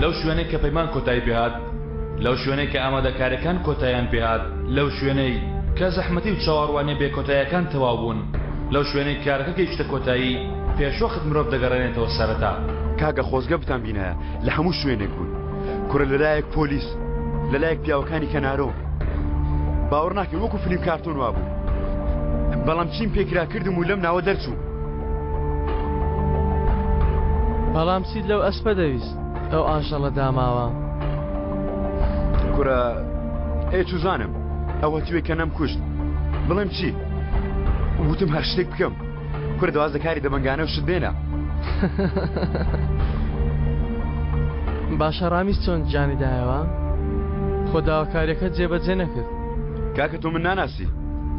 لەو شوێنەی کە پەیمان کۆتایی پێهات، لەو شوێنەی کە ئامادەکاریەکان کۆتاییان پێهات، لەو شوێنەی کە زەحمەتی و چاوەڕوانێ بێکۆتاییەکان تەواو بوون، لەو شوێنەی کارەکە گەیشتە کۆتایی پێشوەخت مرۆڤ دەگەڕێنێتەوە سەرەتا. کاگە خۆزگە بتان بینایە لە هەموو شوێنێک بوون، کوڕە لەلایەک پۆلیس، لەلایەک پیاوەکانی کەنارۆ. باوەڕ ناکەین وەکو فیلم کارتۆن وا بوو. بەڵام چیم پێکرا کردم و لەم ناوە دەرچوو. بەڵام چیت لەو ئەسپە دەویست ئەو ئاژەڵە داماوە؟ کوڕە ئێچوزانم ئەوە توێ کە نەم کوشت. بڵێم چی؟ وتم هەر شتێک بکەم. کوڕە دەوازە کاری دەبنگانە و شت بێنە. باشە ڕامیز چۆن جانی دایەوە؟ خۆ داواکاریەکە جێبەجێ نەکرد. کاکە تۆ من ناناسی،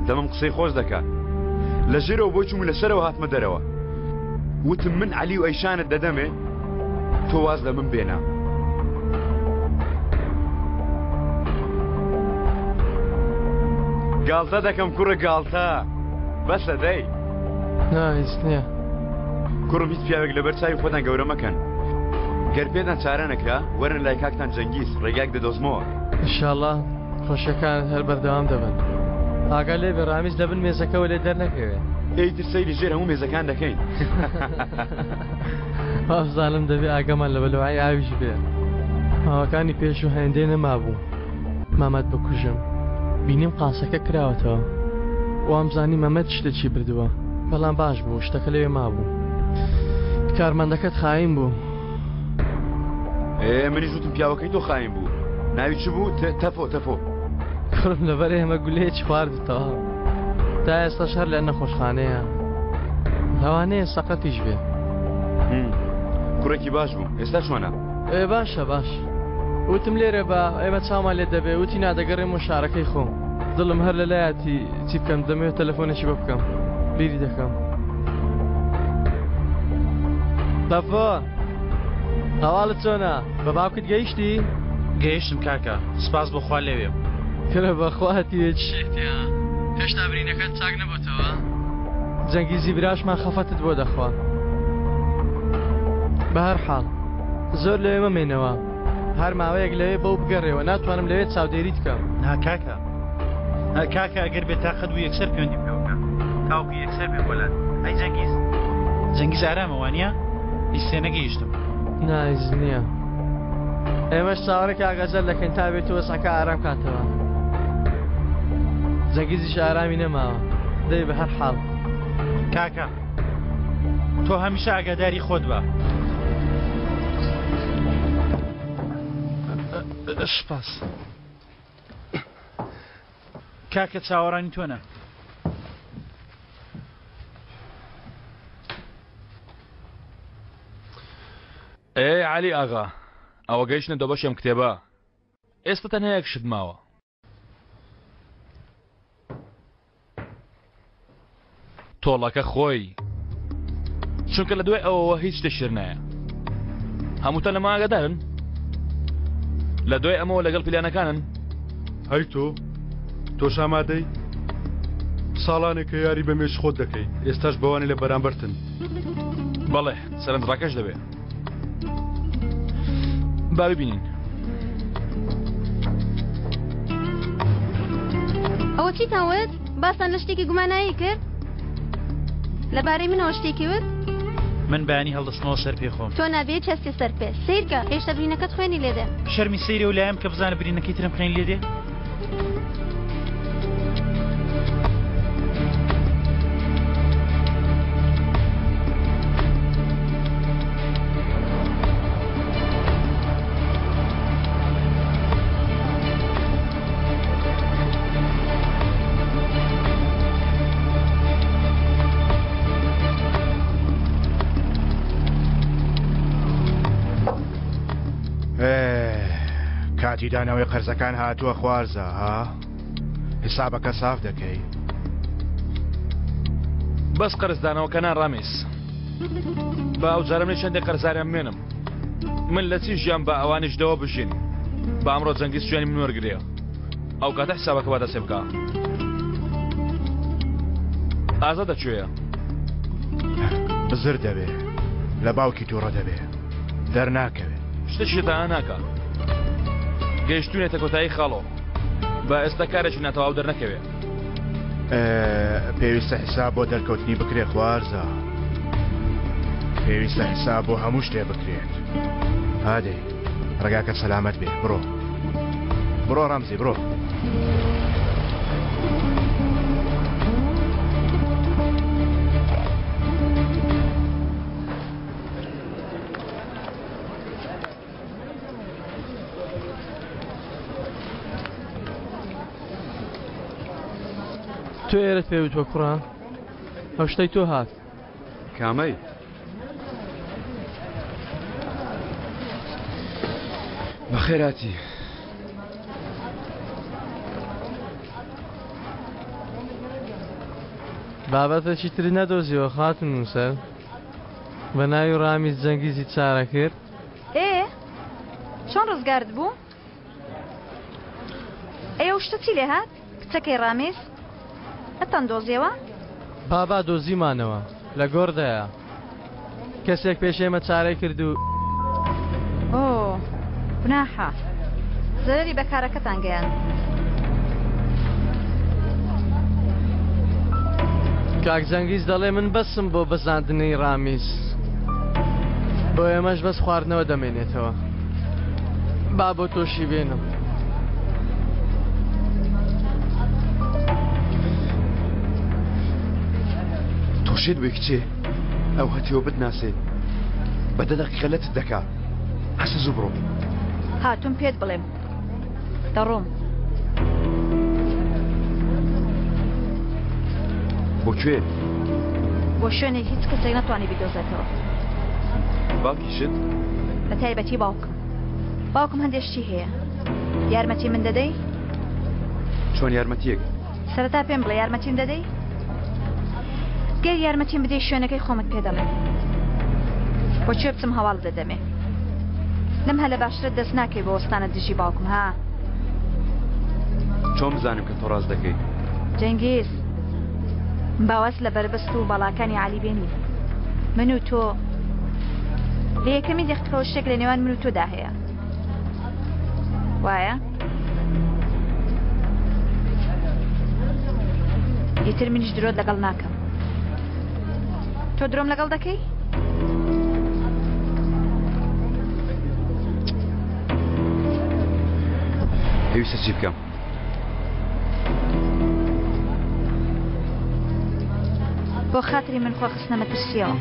دەمەم قسەی خۆش دەکات. لە ژێرەوە بۆ چووم لەسەرەوە هاتمە دەرەوە. وتم من عەلی و ئەیشانت دەدەمێ، تۆ واز لە من بێنە. گاڵتە دەکەم کوڕە گاڵتە. بەسە دەی؟ هیچ نییە. کوڕم هیچ پیاوێک لەبەر چاوی خۆتان گەورە مەکەن. گەر پێتان چارە نەکرا وەرن لای کاکتان جەنگیز ڕێگاک دەدۆزمەوە. ئینشاڵڵا خۆشیەکانت هەر بەردەوام دەبن. ئاگا لێ بێ ڕامیز دەبن مێزەکەەوە لێ دەرنەکەوێت. ئەیتر سەیری ژێر هەموو مێزەکان دەکەین. وابزانم دەبێ ئاگەمان لە بەلەوای ئاویش بێ. ماوەکانی پێش و هەندێ نەمابوو مامەد بکوژم. بینیم قاسەکە کراوەتەوە. وامزانی مەمەد شتێکی بردووە، بەڵام باش بوو شتەکە لەوێ مابوو. کارمەندەکەت خاین بوو. منیش وتم پیاوەکەی تۆ خاین بوو. ناوی چ بوو؟ تەفۆ. کوڕم لەبەر ئێمە گولەیەکی خواردتەوە. تا ئێستا شەر لە نەخۆشخانەیە. لەوانەیە سەقەتیش بێ. کوڕێکی باش بوو. ئێستا چۆنە؟ باشە باش. وتم لێرە بە ئێمە چامان لێ دەبێ، وتی نادەگەڕێم و شارەکەی خۆم. دڵم هەر لەلایەتی چی بکەم، دەمەوێت تەلەفۆنێکی بە بکەم. بیری دەکەم. تەفۆ هەواڵت چۆنە؟ بە باوکت گەیشتی؟ گەیشتم کاکە، سپاس بۆخوا لێوێم. کرە بەخواتی وێت شێتیە. هێشتا برینەکەت چاک نەبووتەوە؟ جەنگیزی براشمان خەفەتت بۆ دەخوا. بە هەر حاڵ زۆر لەوێ مەمێنەوە. هەر ماوەیەک لەوێ بەو بگەڕێەوە، ناتوانم لەوێت چاودێریت بکەم. ناکاکە کاکە ئەگەر بێت تاقەت و یەکسەر پەیوەندی پێوەکە تاوکی یەکسەر بێ بۆلات. ئەی جەنگیز ئارامە وانە؟ هیچ نەگەیشتم. نایز نییە. ئێمەش چاوەڕێک ئاگەزەر دەکەین تا بێت وەسەکە ئارام کاتەوە. جەنگیزیش ئارامی نەماوە. دەی بە هەر حاڵ کاکە تۆ هەمیشە ئاگاداری خۆت بە. سپاس. کاکە چاوەڕانی تۆنە. علی ئاغا، ئەوە گەیشتنە دۆ بەشێم کتێبە. ئێستا تەنها یەک شت ماوە. تۆڵەکە خۆی، چونکە لە دوای ئەوەوە هیچ شتێ شیر نایە. هەمووتە لەمە ئاگادارن؟ لە دوای ئەمەوە لەگەڵ پلانەکانن؟ هەی تۆ شامادەی؟ ساڵانێکە یاری بە مێش خۆت دەکەی، ئێستاش بەوانێ لە بەرامبەرتن. بەڵێ سەرنجڕاکەش دەبێ. با ببینین. ئەوە چیتان وت؟ باسان لە شتێکی گومانایی کرد؟ لەبارەی منەوە شتێکی وت؟ من بەیانی هەڵدەستنەوە سەر پێخۆم. تۆ نابێت چەستی سەر پێ. سیرکە هێشتا برینەکەت خوێنی لێدێ. شەرمی سەیرێ و لایم کە بزانە برینەکەی ترم خوێن لێدێ. کاتی دانەوەی قەرزەکان هاتووە خوارزە ها؟ حسابەکە ساف دەکەی؟ بەس قەرزدانەوەکەنان ڕامیس. با ئەو جارەم لێ چەندێک قەرزاریان مێنم. من لە چی ژیان بە ئەوانش دەوە بژین. با ئەمڕۆ جەنگیز شوێنی من وەرگرێ. ئەو کاتە حسابەکە با دەسێ بکە. ئازا دەچوێە؟ بزر دەبێ، لە باوکی تووڕە دەبێ، دەرناکەوێت. شتێکی تا ناکە گەیشتونێتە کۆتایی خاڵۆ بە ئێستا کارێکی ناتەواو دەرنەکەوێت پێویستە حساب بۆ دەرکەوتنی بکرێ خوارزە پێویستە حساب بۆ هەموو شتێ بکرێت هادێ ڕێگاکە سەلامەت بێ بڕۆ بڕۆ ڕەمزی بڕۆ تۆ ئێرەت پێوتوە کوڕە ئەو شتەی تۆ هات کامەی بەخێراتی بابەتێکی تر نەدۆزیەوە خاتون نووسەر بە ناوی ڕامیز جەنگیزی چارە کرد ئێ چۆن ڕزگارت بوو؟ ئێوە شتە چی لێ هات؟ کچەکەی ڕامیز؟ ئەتەن دۆزیەوە؟ بابا دۆزیمانەوە لە گۆردەیە کەسێک پێشێمە چارەی کرد و ئۆ گوناحە زەرەری بەکارەکەتان گەیان کاک جەنگیز دەڵێ من بەسم بۆ بەزاندنەی ڕامیز بۆ ئێمەش بەس خواردنەوە دەمێنێتەوە با بۆ تۆشی بێنم تۆشێت وێ کچێ ئەو هەتیەوە بتناسێت بە 10 دەقیقە لەتت دەکا حەسە زوو بڕۆ هاتوون پێت بڵێم دەڕۆم بۆکوێ بۆ شوێنێک هیچ کەسێک نەتوانی بیدۆزێتەوە باوکیشت بە تایبەتی باوکم باوکم هەندێک شتی هەیە یارمەتی من دەدەی؟ چۆن یارمەتیەک سەرەتا پێم بڵێ یارمەتیم دەدەی؟ گەر یارمەتیم بدەی شوێنەکەی خۆمت پێ دەڵێم بۆکوێ بچم هەواڵ دەدەمێ لەم هەلە باشترت دەست ناکەی بە وەستانە دژی باوکم ها چۆن بزانم کە تۆ ڕاست دەکەی جەنگیز باوەس لە بربەست و باڵاکانی عالی بێنی من و تۆ لە یەکەمی دەقیقەوە شتێک لە نێوان من و تۆدا هەیە وایە؟ ئیتر منیش درۆت لەگەڵ ناکەم تۆ درۆم لەگەڵ دەکەی؟ پێویستە چی بکەم بۆ خاتری من خۆ خستنەمە ترسیەوە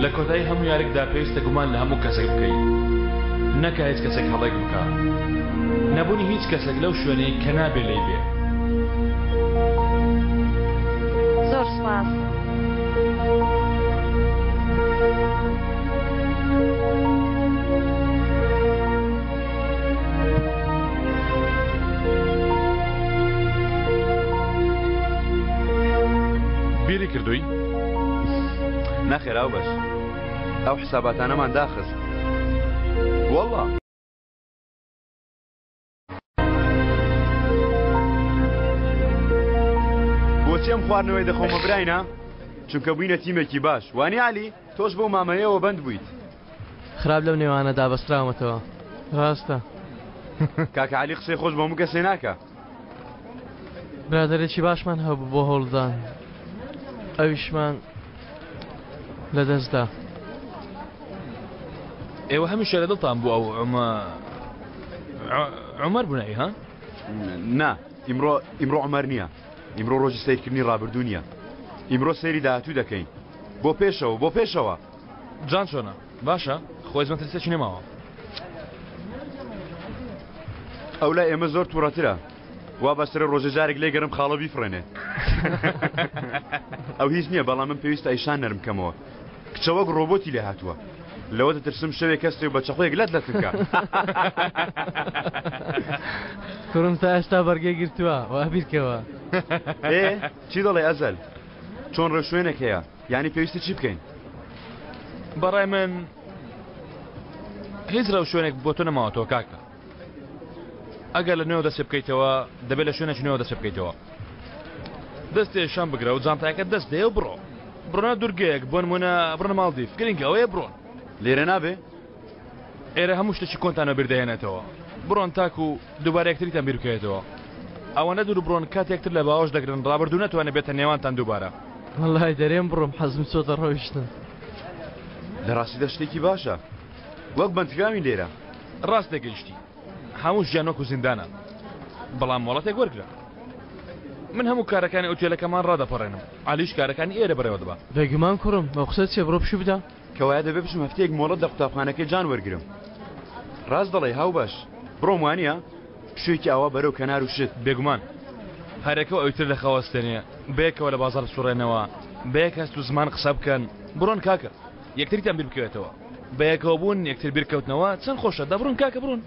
لە کۆتایی هەموو یارێکدا پێویستە گومان لە هەموو کەسێک بکەیت نەکە هیچ کەسێک هەڵێک بکە نەبوونی هیچ کەسێک لەو شوێنەی کە نابێ لێی بێ زۆر سپاس بیری کردووی؟ نەخێر ئەو بەش ئەو حساباتانەمان داخست وەڵڵا بۆچی ئەم خواردنەوەی دەخۆمە براینە چونکە بووینە تیمێکی باش وانی علی تۆش بۆ مامەیەوە بەند بوویت خراپ لەو نێوانە دابەستراومەتەوە ڕاستە کاکە علی قسەی خۆش بۆ هەموو کەسێ ناکە برادێکی باشمان هەبوو بۆ هەوڵدان ئەویشمان لە دەستدا ئێوە هەمیشە لە دڵتان بوو ئەو عومەر بوونایی ها؟ نا ئیمڕۆ عومەر نییە ئیمڕۆ ڕۆژی سیرکردنی ڕابردوو نییە ئیمڕۆ سەیری داهاتوو دەکەین بۆ پێشەوە جان چۆنە باشە خۆی زمەترسێکی نێماوە ئەو لای ئێمە زۆر تووڕەترە وا بەسرە ڕۆژە جارێک لێ گەرم خاڵە بیفڕێنێ ئەو هیچ نییە بەڵام من پێویستە ئەیشان نەرم کەمەوە کچەوەک ڕۆبۆتی لێ هاتووە لەوە دەترسم شەوێک کەسێ و بە چەقۆیەک لەت لەتکە کوڕم تا ئێستا بەرگەی گرتووە وا بیرکەوە چی دەڵێ ئەزەل چۆن ڕێ شوێنێک هەیە یعنی پێویستی چی بکەین بەڕای من هیچ ڕەو شوێنێک بۆ تۆ نەماوەتەوە کاکە ئەگەر لە نوێ دەست بکەیتەوە دەبێت لە شوێنێکی نوێ دەست بکەیتەوە دەستێ شام بگرە و جانتاکە دەست دێ و بڕۆ بڕۆنە دوورگەیەک بۆ نمونە بڕۆنە ماڵدیف گرنگە ئەوەیە بڕۆن لێرە نابێ ئێرە هەموو شتێکی کۆنتانە بیردەهێنێتەوە بڕۆن تاکو و دووبارە یەکتریتان بیر بکەوێتەوە ئەوەنە دوور بڕۆن کاتێکتر لە باوەش دەگرن ڕابردوو نەتوانێت بێتە نێوانتان دووبارە وەڵای دەرێم بڕۆم حەزم چۆتە ڕۆیشتن لە ڕاستیدا شتێکی باشە وەک بەندگاوی لێرە ڕاست دەگەیشتی هەموو ژیان وەکو زیندانە بەڵام مۆڵەتێک وەرگرە من هەموو کارەکانی ئۆتێلەکەمان ڕادەپەڕێنم عالیش کارەکانی ئێرە بەڕێوە دەبا بێگومان کوڕم بە قسەت چێ بڕۆ پشی بدە کەوایە دەبێ بچم هەفتەیەک مۆڵەت لە قوتابخانەکەی جان وەرگرم ڕاست دەڵێ هاو باش بڕۆم وانە شوێکی ئاوا بەرەو کەنار و شت بێگومان هەرێکەوە ئەوتر لە خەوەستێنێ بەیەکەوە لە بازار سوڕێنەوە بەیەک هەست و زمان قسە بکەن بڕۆن کاکە یەکتریتان بیر بکەوێتەوە بەیەکەوە بوون یەکتر بیرکەوتنەوە چەند خۆشە دەبڕون کاکە بڕون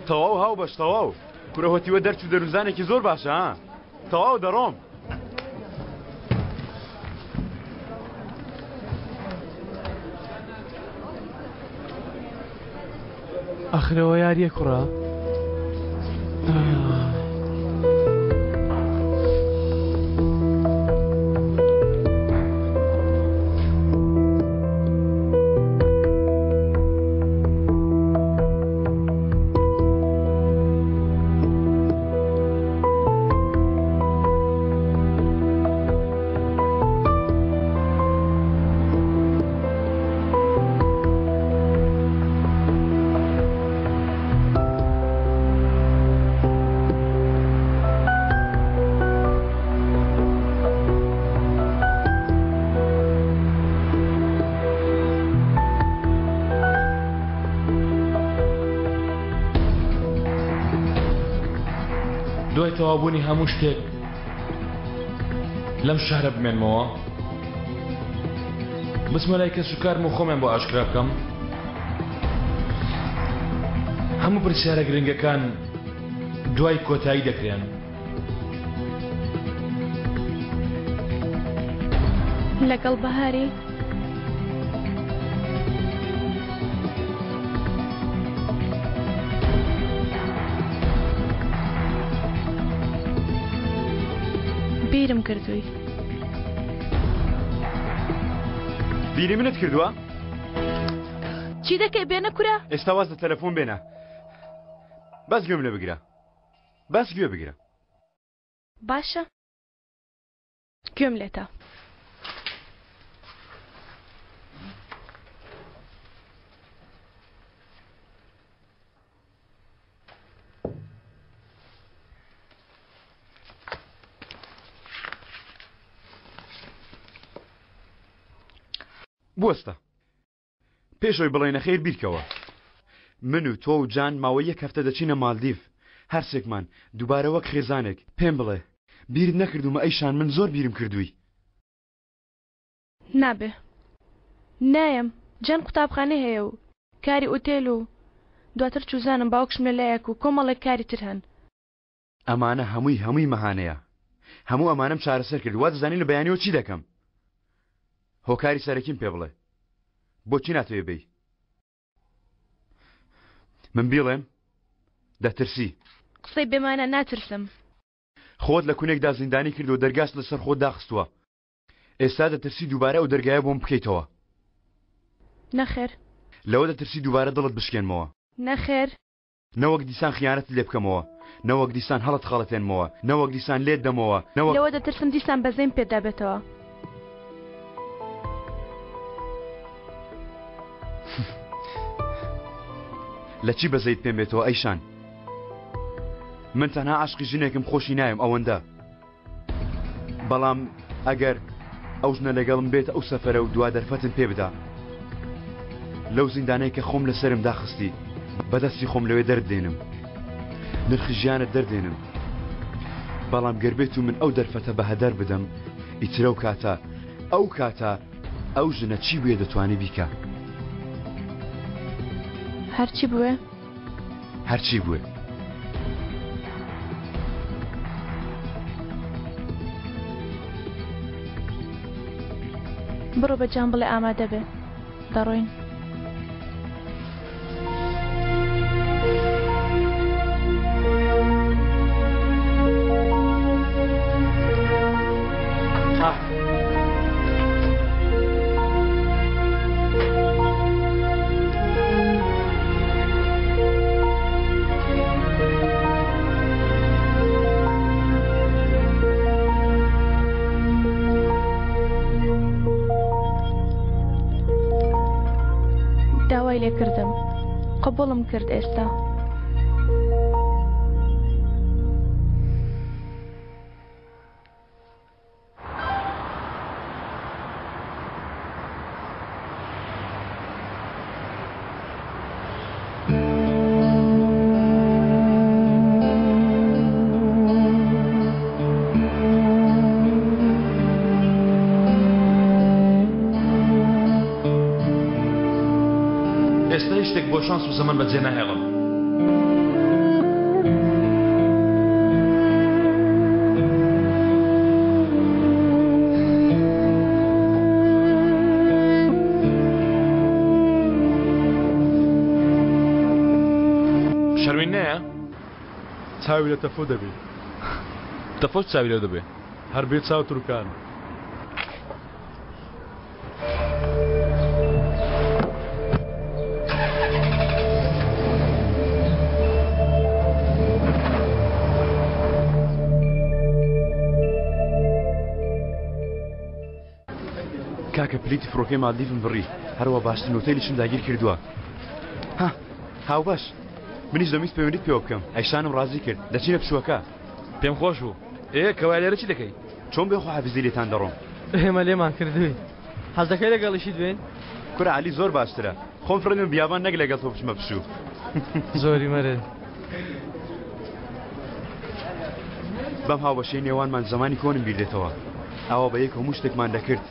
تەواو هاو باش تەواو کوڕەهۆتیوە دەرچوو دەروزانێکی زۆر باشە ها تەواو دەڕۆم ئەخرەوە یاریە کوڕە دوای تەوابوونی هەموو شتێک لەم شارە بمێنمەوە بچمە لای کەس و کارم و خۆمیان بۆ ئاشکرا بکەم هەموو پرسیارە گرنگەکان دوای کۆتایی دەکرێن لەگەڵ بەهاری بیرم کردووی بیری منت کردووە چی دەکەی بێنە کورە ئێستا واز لە تەلەفۆن بێنە بەس گوێم لێ بگرە بەس گوێ بگرە باشە گوێم لێتە بوەستە پێشەوەی بڵێنە خێر بیرکەوە من و تۆ و جان ماوەی یەک هەفتە دەچینە مالدیف هەرسێکمان دووبارە وەک خێزانێک پێم بڵێ بیرت نەکردومە ئەیشان من زۆر بیرم کردووی نابێ نایم جان قوتابخانە هەیە و کاری ئوتێل و دواتر چوزانم باوکشم لەلایەک و کۆمەڵێک کاری تر هەن ئەمانە هەمووی مەهانەیە هەموو ئەمانم چارەسەر کرد وا دەزانی لە بەیانیەوە چی دەکەم هۆکاری سەرەکیم پێ بڵێ بۆچی ناتوێ بێی من بیڵێم دەترسی قسەی بێمانە ناترسم خۆت لە کونێکدا زیندانی کرد و دەرگاست لەسەر خۆت داخستووە ئێستا دەترسی دووبارە ئەو دەرگایە بۆم بکەیتەوە نەخێر لەوە دەترسی دووبارە دڵت بشکێنمەوە نەخێر نەوەک دیسان خیانەت لێ بکەمەوە نەوەک دیسان هەڵت خەڵەتێنمەوە نەوەک دیسان لێت دەمەوە لەوە دەترسم دیسان بەزەیم پێدا بێتەوە لە چی بەزەیت پێم بێتەوە ئەیشان من تەنها عاشقی ژنێکم خۆشی نایم ئەوەندە بەڵام ئەگەر ئەو ژنە لەگەڵم بێت ئەو سەفەرە و دوا دەرفەتم پێ بدا لەو زیندانەی کە خۆم لەسرم داخستی بەدەستی خۆم لەوێ دەردێنم نرخی ژیانت دەردێنم بەڵام گەربێت و من ئەو دەرفەتە بە هەدەر بدەم ئیترە و کاتە ئەو ژنە چی بوێ دەتوانی بیکە هەرچی بوێ هەرچی بوێ بڕۆ بە جان بڵێ ئامادە بێ دەڕۆین بۆڵم کرد ئێستا. ئێستا شتێک بۆ شانس و زەمان بەجێ ناهێڵم. شەرمین نایە؟ چاوی لە تەفۆ دەبێت. تەفۆ چاوی لێ دەبێ؟ هەر بێت چاو تورکان. کاکە پلیتی فڕۆکەی مالدیڤم بڕی هەروە باشترین هۆتێلیشم داگیر کردووە. ها هاو باش منیش دەمویست پەیوەندیت پێوە بکەم ئەیشانم ڕازی کرد دەچینە پشووەکە. پێم خۆش بوو. کەوای لێرە چی دەکەی؟ چۆن بێخۆ حافزی لێتان دەڕۆم. ئێمە لێمان کردووی حەز دەکەی لەگەڵیشی دوێن؟ کورە عەلی زۆر باشترە خۆم فڕێنم بیابان نەک لەگەڵ تۆ بچمە پشوو. زۆری مەرێ. بەم هاوبەشەی نێوانمان زمانی کۆنم بیردێتەوە ئەوە بە یەک هەموو شتێکمان دەکرد.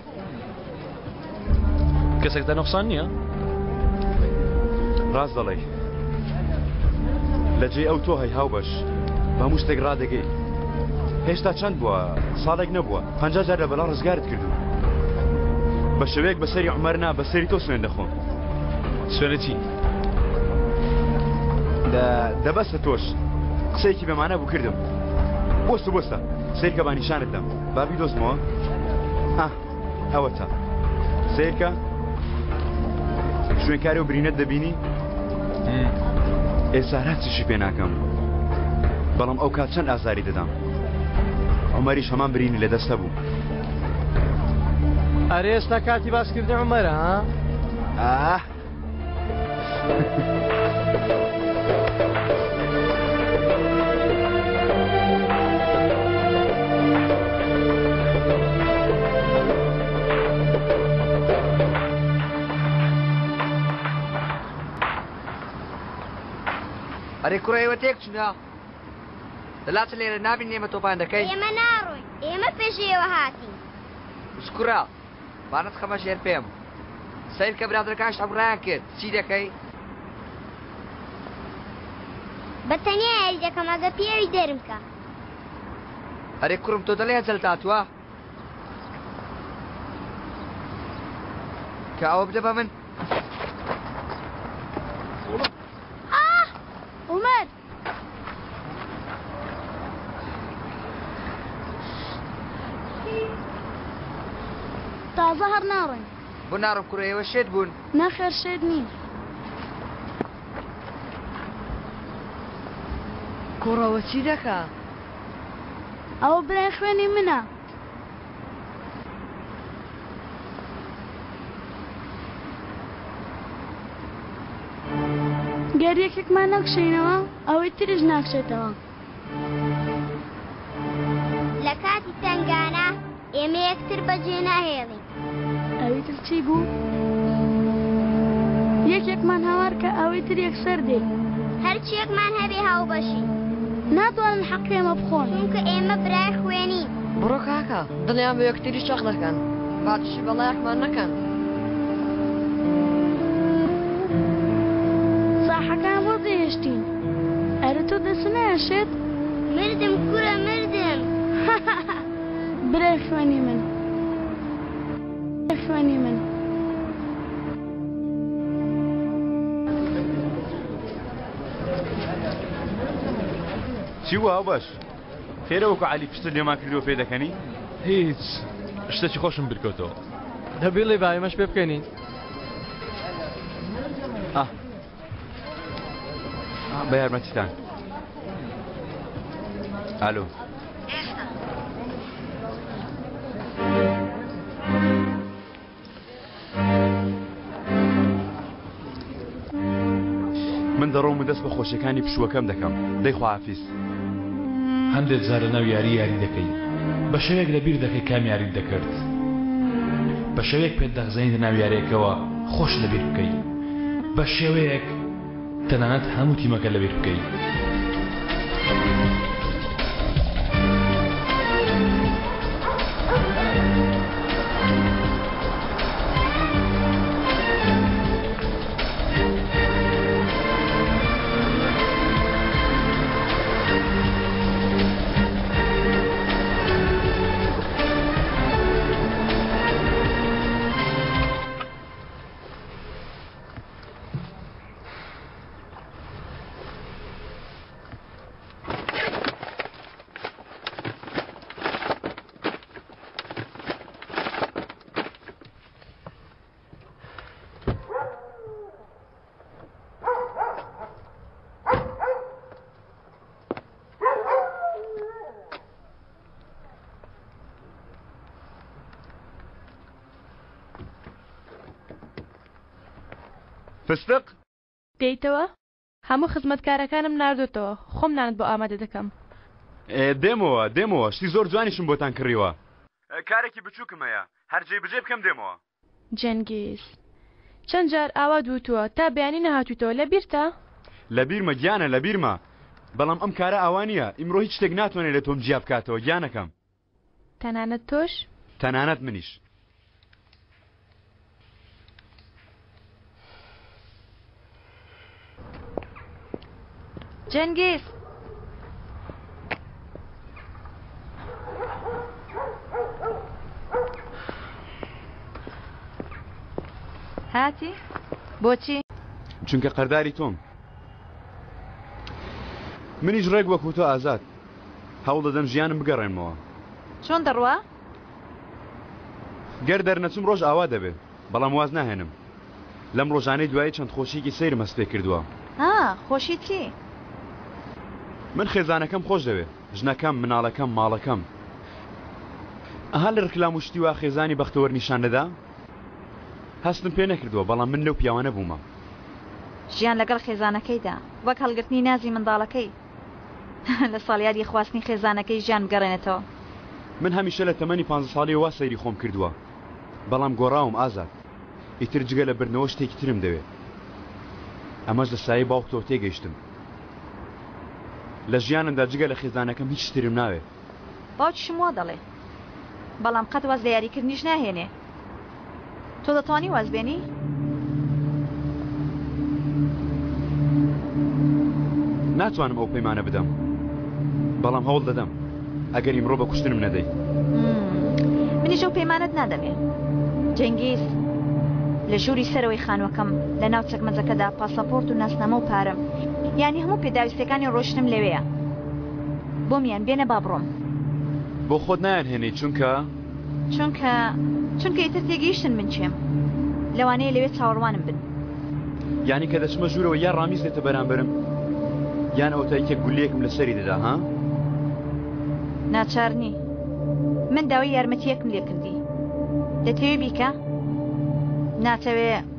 کەسێکدا نوقسان نییە؟ ڕاست دەڵێ لە جێ ئەو تۆ هەی هاوبەش بە هەموو شتێک ڕادەگەی. هێشتا چەند بووە؟ ساڵێک نەبووە 50 جار لە بەلا ڕزگارت کردو. بە شەوەیەک بەسەری عومەرنا بەسەری تۆ سوێن دەخۆم. سوێنە چی؟ دەبەستە تۆش قسەیەکی بەمانە بوو کردم. بۆستە سیرکە با نیشانت دەم بابی دۆستمەوە. ئەوە تا سیرکە شوێنکاری و برینەت دەبینی؟ ئێستا هیچیشی پێ ناکەم بەڵام ئەو کات چەند ئازاری دەدام. عومەریش هەمان برینی لە دەستە بوو. ئەرێ ئێستا کاتی باسکردن عومەرە ها؟ ئەرێ کوڕە ئێوە تێک چونە؟ دەڵاتە لێرە نابین ئێمە تۆپان دەکەین؟ ئێمە ناڕۆین ئێمە پێشەوە هاتین. کوڕە بانت خەمە ژێر پێم سیر کە برادەکانش هەمڕایان کرد چی دەکەی؟ بەتەنیا یاری دەکەم ئەگە پێوی دەرم کە. ئەرێ کوڕم تۆ دەڵێ هەجەل تاتووە؟ کە ئەوە بدە بە من. عومەر تازە هەر ناڕۆین. بۆ ناڕم کوڕە ئێوە شێت بوون؟ نەخێر شێت نین. کوڕەوە چی دەکا؟ ئەوە برای خوێنی منە. گەر یەکێکمان نەکشینەوە ئەوەی تریش ناکشێتەوە. لە کاتی تنگانە ئێمە یەکتر بەجێ ناهێڵین. ئەوەی تر چی بوو؟ یەکێکمان هاوار کە ئەوەی تر یەکسەر دێ. هەرچیەکمان هەبێ هاوبەشی. ناتوانن حەقی ئێمە بخۆن چونکە ئێمە برای خوێنین. بڕۆ کاکە دڵیان بە یەکتری شەق دەکەن باتشی بەڵایەکمان نەکەن. ساحەکان بۆ دەهێشتین. ئەرە تۆ دەست نایەشێت؟ مردم کوڕە مردم. برای خوێنی من. خوێنی من. چی وە ئەو باش؟ خێرەوەکو عەلی پشتر لێمان کردووە پێ دەکەنی؟ هیچ شتێکی خۆشم بکەوتەوە. دەبێڵێ بایمەش پێ بکەنین. بە یارمەتیتان. ئالۆ دەڕۆم و دەست بە خۆشیەکانی پشووەکەم دەکەم دەی خواحافیز هەندێک جارە ناو یاری دەکەی بە شەوێک لەبیر دەکەی کام یاریت دەکرد بە شەوێک پێت دەغزەین ناو یاریەکەوە خۆش لەبیر بکەی بە شێوەیەک تەنانەت هەموو تیمەکە لەبیر بکەی فستق دەیتەوە هەموو خزمەتکارەکانم ناردوتەوە خۆم نانت بۆ ئامادە دەکەم دێمەوە شتی زۆر جوانیشم بۆتان کڕیوە کارێکی بچووکم هەیە هەرجێ بجێ بکەم دێمەوە جەنگیز چەند جار ئاوا دووتووە تا بەیانی نەهاتوویتەوە لە بیرتە لە بیرمە گیانە لە بیرمە بەڵام ئەم کارە ئاوانیە ئیمڕۆ هیچ شتێک ناتوانێت لە تۆم جیا بکاتەوە گیانەکەم تەنانەت تۆش تەنانەت منیش جەنگیز هاتی بۆچی چونکە قەرداری تۆم منیش ڕێک وەکو تۆ ئازاد هەوڵ دەدەم ژیانم بگەڕێنمەوە چۆن دەڕوا گەر دەرنەچم ڕۆژ ئاوا دەبێت بەڵام واز ناهێنم لەم ڕۆژانەی دوایی چەند خۆشیێکی سەیرم هەست پێ کردووە خۆشی چی من خێزانەکەم خۆش دەوێت ژنەکەم مناڵەکەم ماڵەکەم ئەها لە ڕکلام و شتیوا خێزانی بەختەوەر نیشان دەدا هەستم پێ نەکردووە بەڵام من لەو پیاوانە بوومە ژیان لەگەڵ خێزانەکەیدا وەک هەڵگرتنی نازی منداڵەکەی لە ساڵیادی خواستنی خێزانەکەی ژیان بگەڕێنێتەوە من هەمیشە لە تەمەنی 15 ساڵی وا سەیری خۆم کردووە بەڵام گۆڕاوم ئازاد ئیتر جگە لە برنەوە شتێکی ترم دەوێت ئەمەش لە سایه باوکتەوە تێگەیشتم لە ژیانمدا جگە لە خێزانەکەم هیچ شترم ناوێت باوکیشم وا دەڵێ بەڵام قەت واز لە یاریکردنیش ناهێنێ تۆ دەتوانی واز بێنی ناتوانم ئەو پەیمانە بدەم بەڵام هەوڵ دەدەم ئەگەر ئیمڕۆ بە کوشتنم نەدەی منیش ئەو پەیمانەت نادەمێ جەنگیز لە ژووری سەرەوەی خانووەکەم لە ناو چەکمەجەکەدا پاسەپۆرت و ناسنامە و پارەم یعنی هەموو پێداویستەکانی ڕۆشتم لەوەیە بۆمیان بێنە با بڕۆم بۆ خۆت نایان هێنی چونکە ئیتر تێگەیشتن من چێم لەوانەیە لەوێ چاوەڕوانم بن یعنی کە دەچمە ژوورەوە یا ڕامیز دێتە بەرامبەرم یان ئەوتایکە گولەیەکم لەسەری دەدا ها ناچارنی من داوای یارمەتیەکم لێ کردی دەتەوێ بیکە ناتەوێ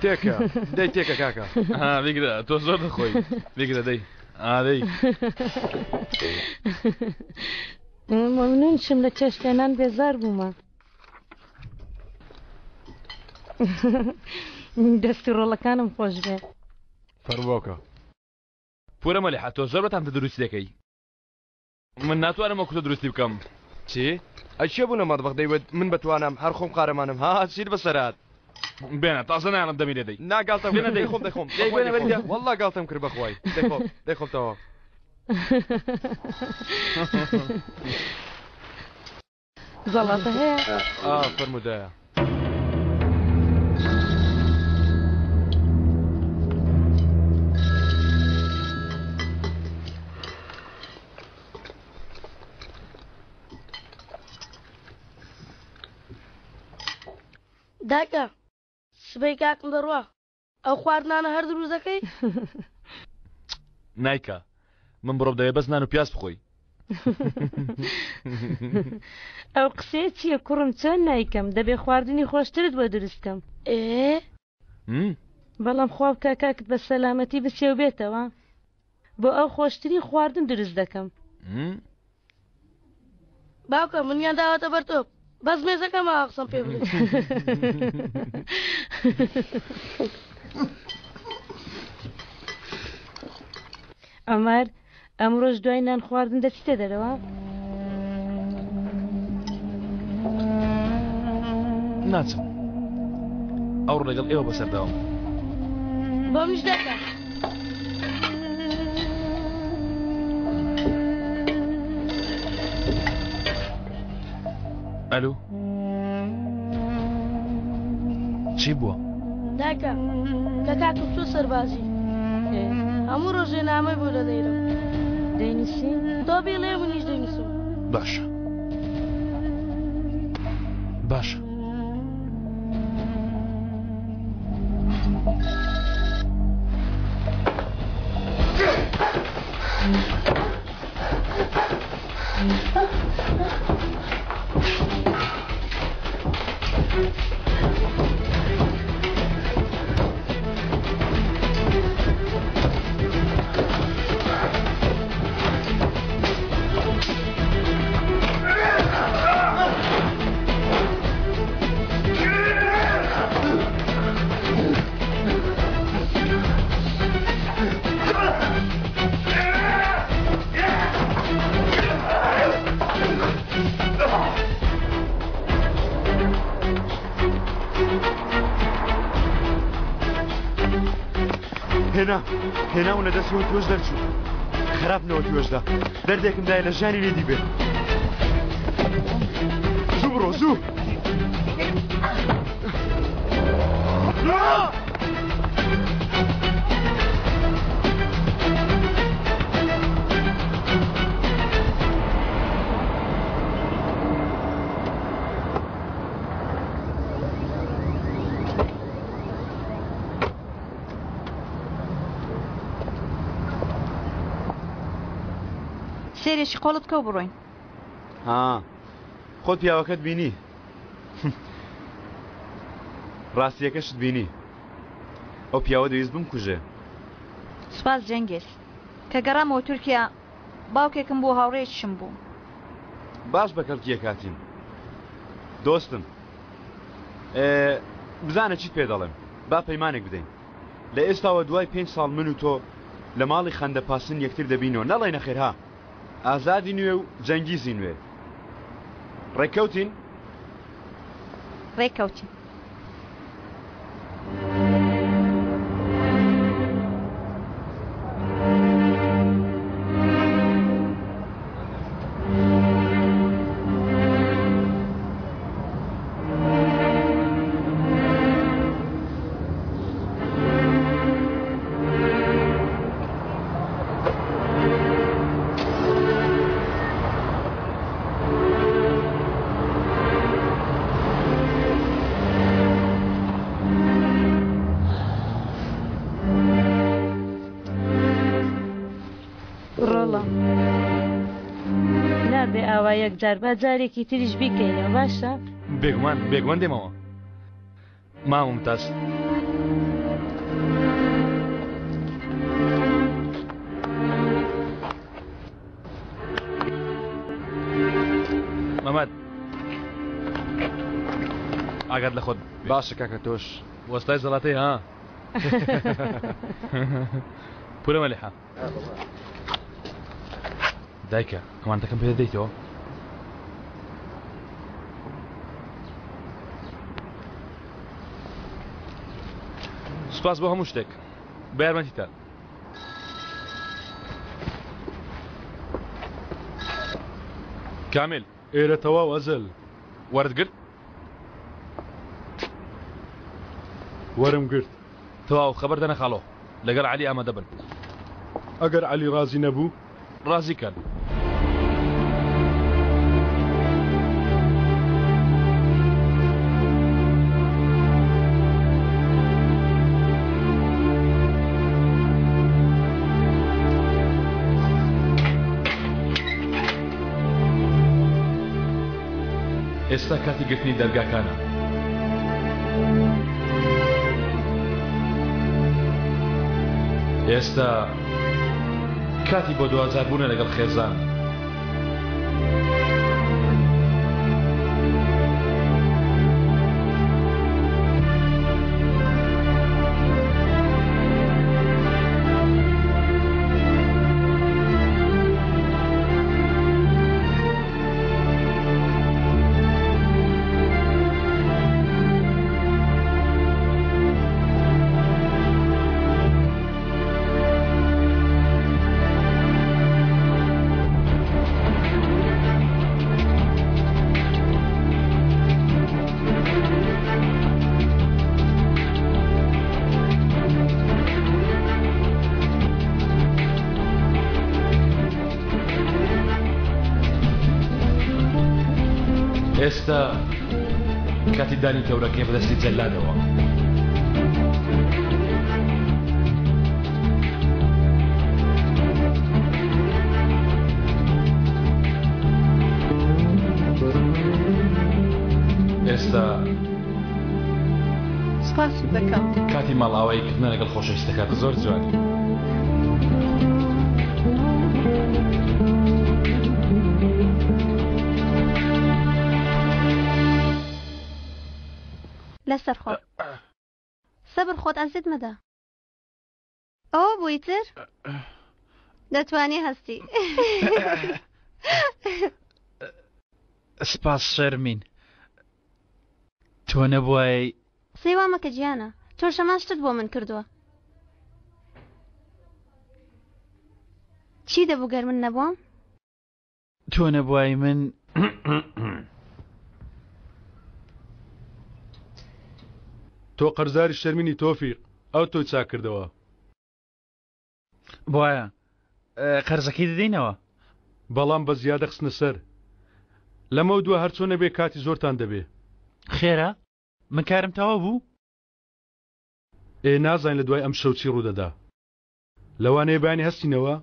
تێکە دەی تێکە کاکە بیگرە تۆ زۆر دەخۆی بیگرە دەی ئادەی مەمنون شم لە چێشتێنان بێزار بوومە دەستی ڕۆڵەکانم خۆش بێ فەرمۆکە پورە مەلیحە تۆ زۆر بەتان دروستی دەکەی من ناتوانم ئەو کوتە دروستی بکەم چی؟ ئەچێ بوو لە مەطبەخ دەیوت من بتوانم هەر خۆم قارەمانم ها چیر بەسەرات بێنە تازە نانم دەمی لێدەی ناگاتم دەی خۆم دەخۆم وەڵڵا گاڵتەم کرد بەخوای دەیخۆمتەوە زەڵاتە هەیە فەرمودایە داکە سبەی کاکم دەڕوا ئەو خواردنانە هەر دروست دەکەی نایکە من بڕۆ دەوێ بەس نان و پیاز بخۆی ئەو قسەیە چییە کوڕم چۆن نایکەم دەبێ خواردنی خۆشترت بۆ دروستکەم بەڵام خواب کاکاکت بە سەلامەتی بچێو بێتەوە بۆ ئەو خۆشترین خواردن دروست دەکەم باوکە منیان داوەتە بەر تۆ بەس مێزەکەم قسەم پێ بڵێ ئەمار ئەمڕۆژ دوای نان خواردن دەچیتە دەرەوە ناچم ئەو ڕێگەڵ ئێوە بەسەرداوم بۆ منیش دەکە ئەلو چی بووە؟ داکە کە کاکم چوو سەربازی هەموو ڕۆژێ نامەی بۆ دەدەیرم دەینووسی تۆ بێڵێ منیش دەینووسم باشە باشە هێناونە دەستەوە تۆش دەرچوو خراپنەوە توێژدا دەردێکم دای لە ژانی لێدی بێت زوو بڕۆ زوو سێرێکی قۆڵت کەو بڕۆین خۆت پیاوەکەت بینی ڕاستیەکەشت بینی ئەو پیاوە دەویست بمکوژێ سوپاس جەنگێز کە گەڕامەوە تورکیا باوکێکم بۆ هاوڕێیەکیشم بوو باش بە کەڵکیە کاتیم دۆستم بزانە چیت پێ دەڵێم با پەیمانێک بدەین لە ئێستاوە دوای 5 ساڵ من و تۆ لە ماڵی خەندەپاسن یەکتر دەبینەوە نەڵێنە خێرها ئازادی نوێ و جەنگیزی نوێ ڕێککەوتین ڕێککەوتین ڕۆڵە نابێ ئاوا یەکجار با جارێکی تریش بیکەینەوە باشە؟ بێگومان دێمەوە مام ممتاز مەمەد ئاگات لە خۆت باشە کاکە تۆش وەستای زەڵاتەی ها پورە مەلیحە دایکە کەمانتەکەم پێ دەدەیتەوە سوپاس بۆ هەموو شتێک بە یارمەتیتان کامل ئێرە تەواو ئەزەل وەرتگرت وەرم گرت تەواو خەبەر دەنە خاڵۆ لەگەڵ عەلی ئامادە بن ئەگەر عەلی ڕازی نەبوو ڕازی کەن ئێستا کاتی گرتنی دەرگاکانە ئێستا کاتی بۆ دوازار بوونە لەگەڵ خێزان ئێستا کاتی دانی تەورەکەی بەدەستی جەلادەوە ئێستا سپاس دەکەم کاتی ماڵئاواییکردنە لەگەڵ خۆشەویستەکەت زۆر جوانی لەسەر خۆت سەبر خۆت ئەزیت مەدە ئەوە بووی تر دەتوانی هەستی سپاس شەرمین تۆ نەبووای سێوا مەکە گیانە تۆ شەمان شتت بۆ من کردووە چی دەبوو گەر من نەبووم تۆ نەبووای من تۆ قەرزاری شەرمینی تۆفیق ئەو تۆی چاک کردەوە بۆیە قەرزەکەی دەدەینەوە بەڵام بە زیادە خستنە سەر لەمە دووە هەرچۆ نەبێ کاتی زۆرتان دەبێ خێرە من کارم تەواو بوو نازانین لە دوای ئەم شەوچی ڕوودەدا لەوانەیە بەیانی هەستینەوە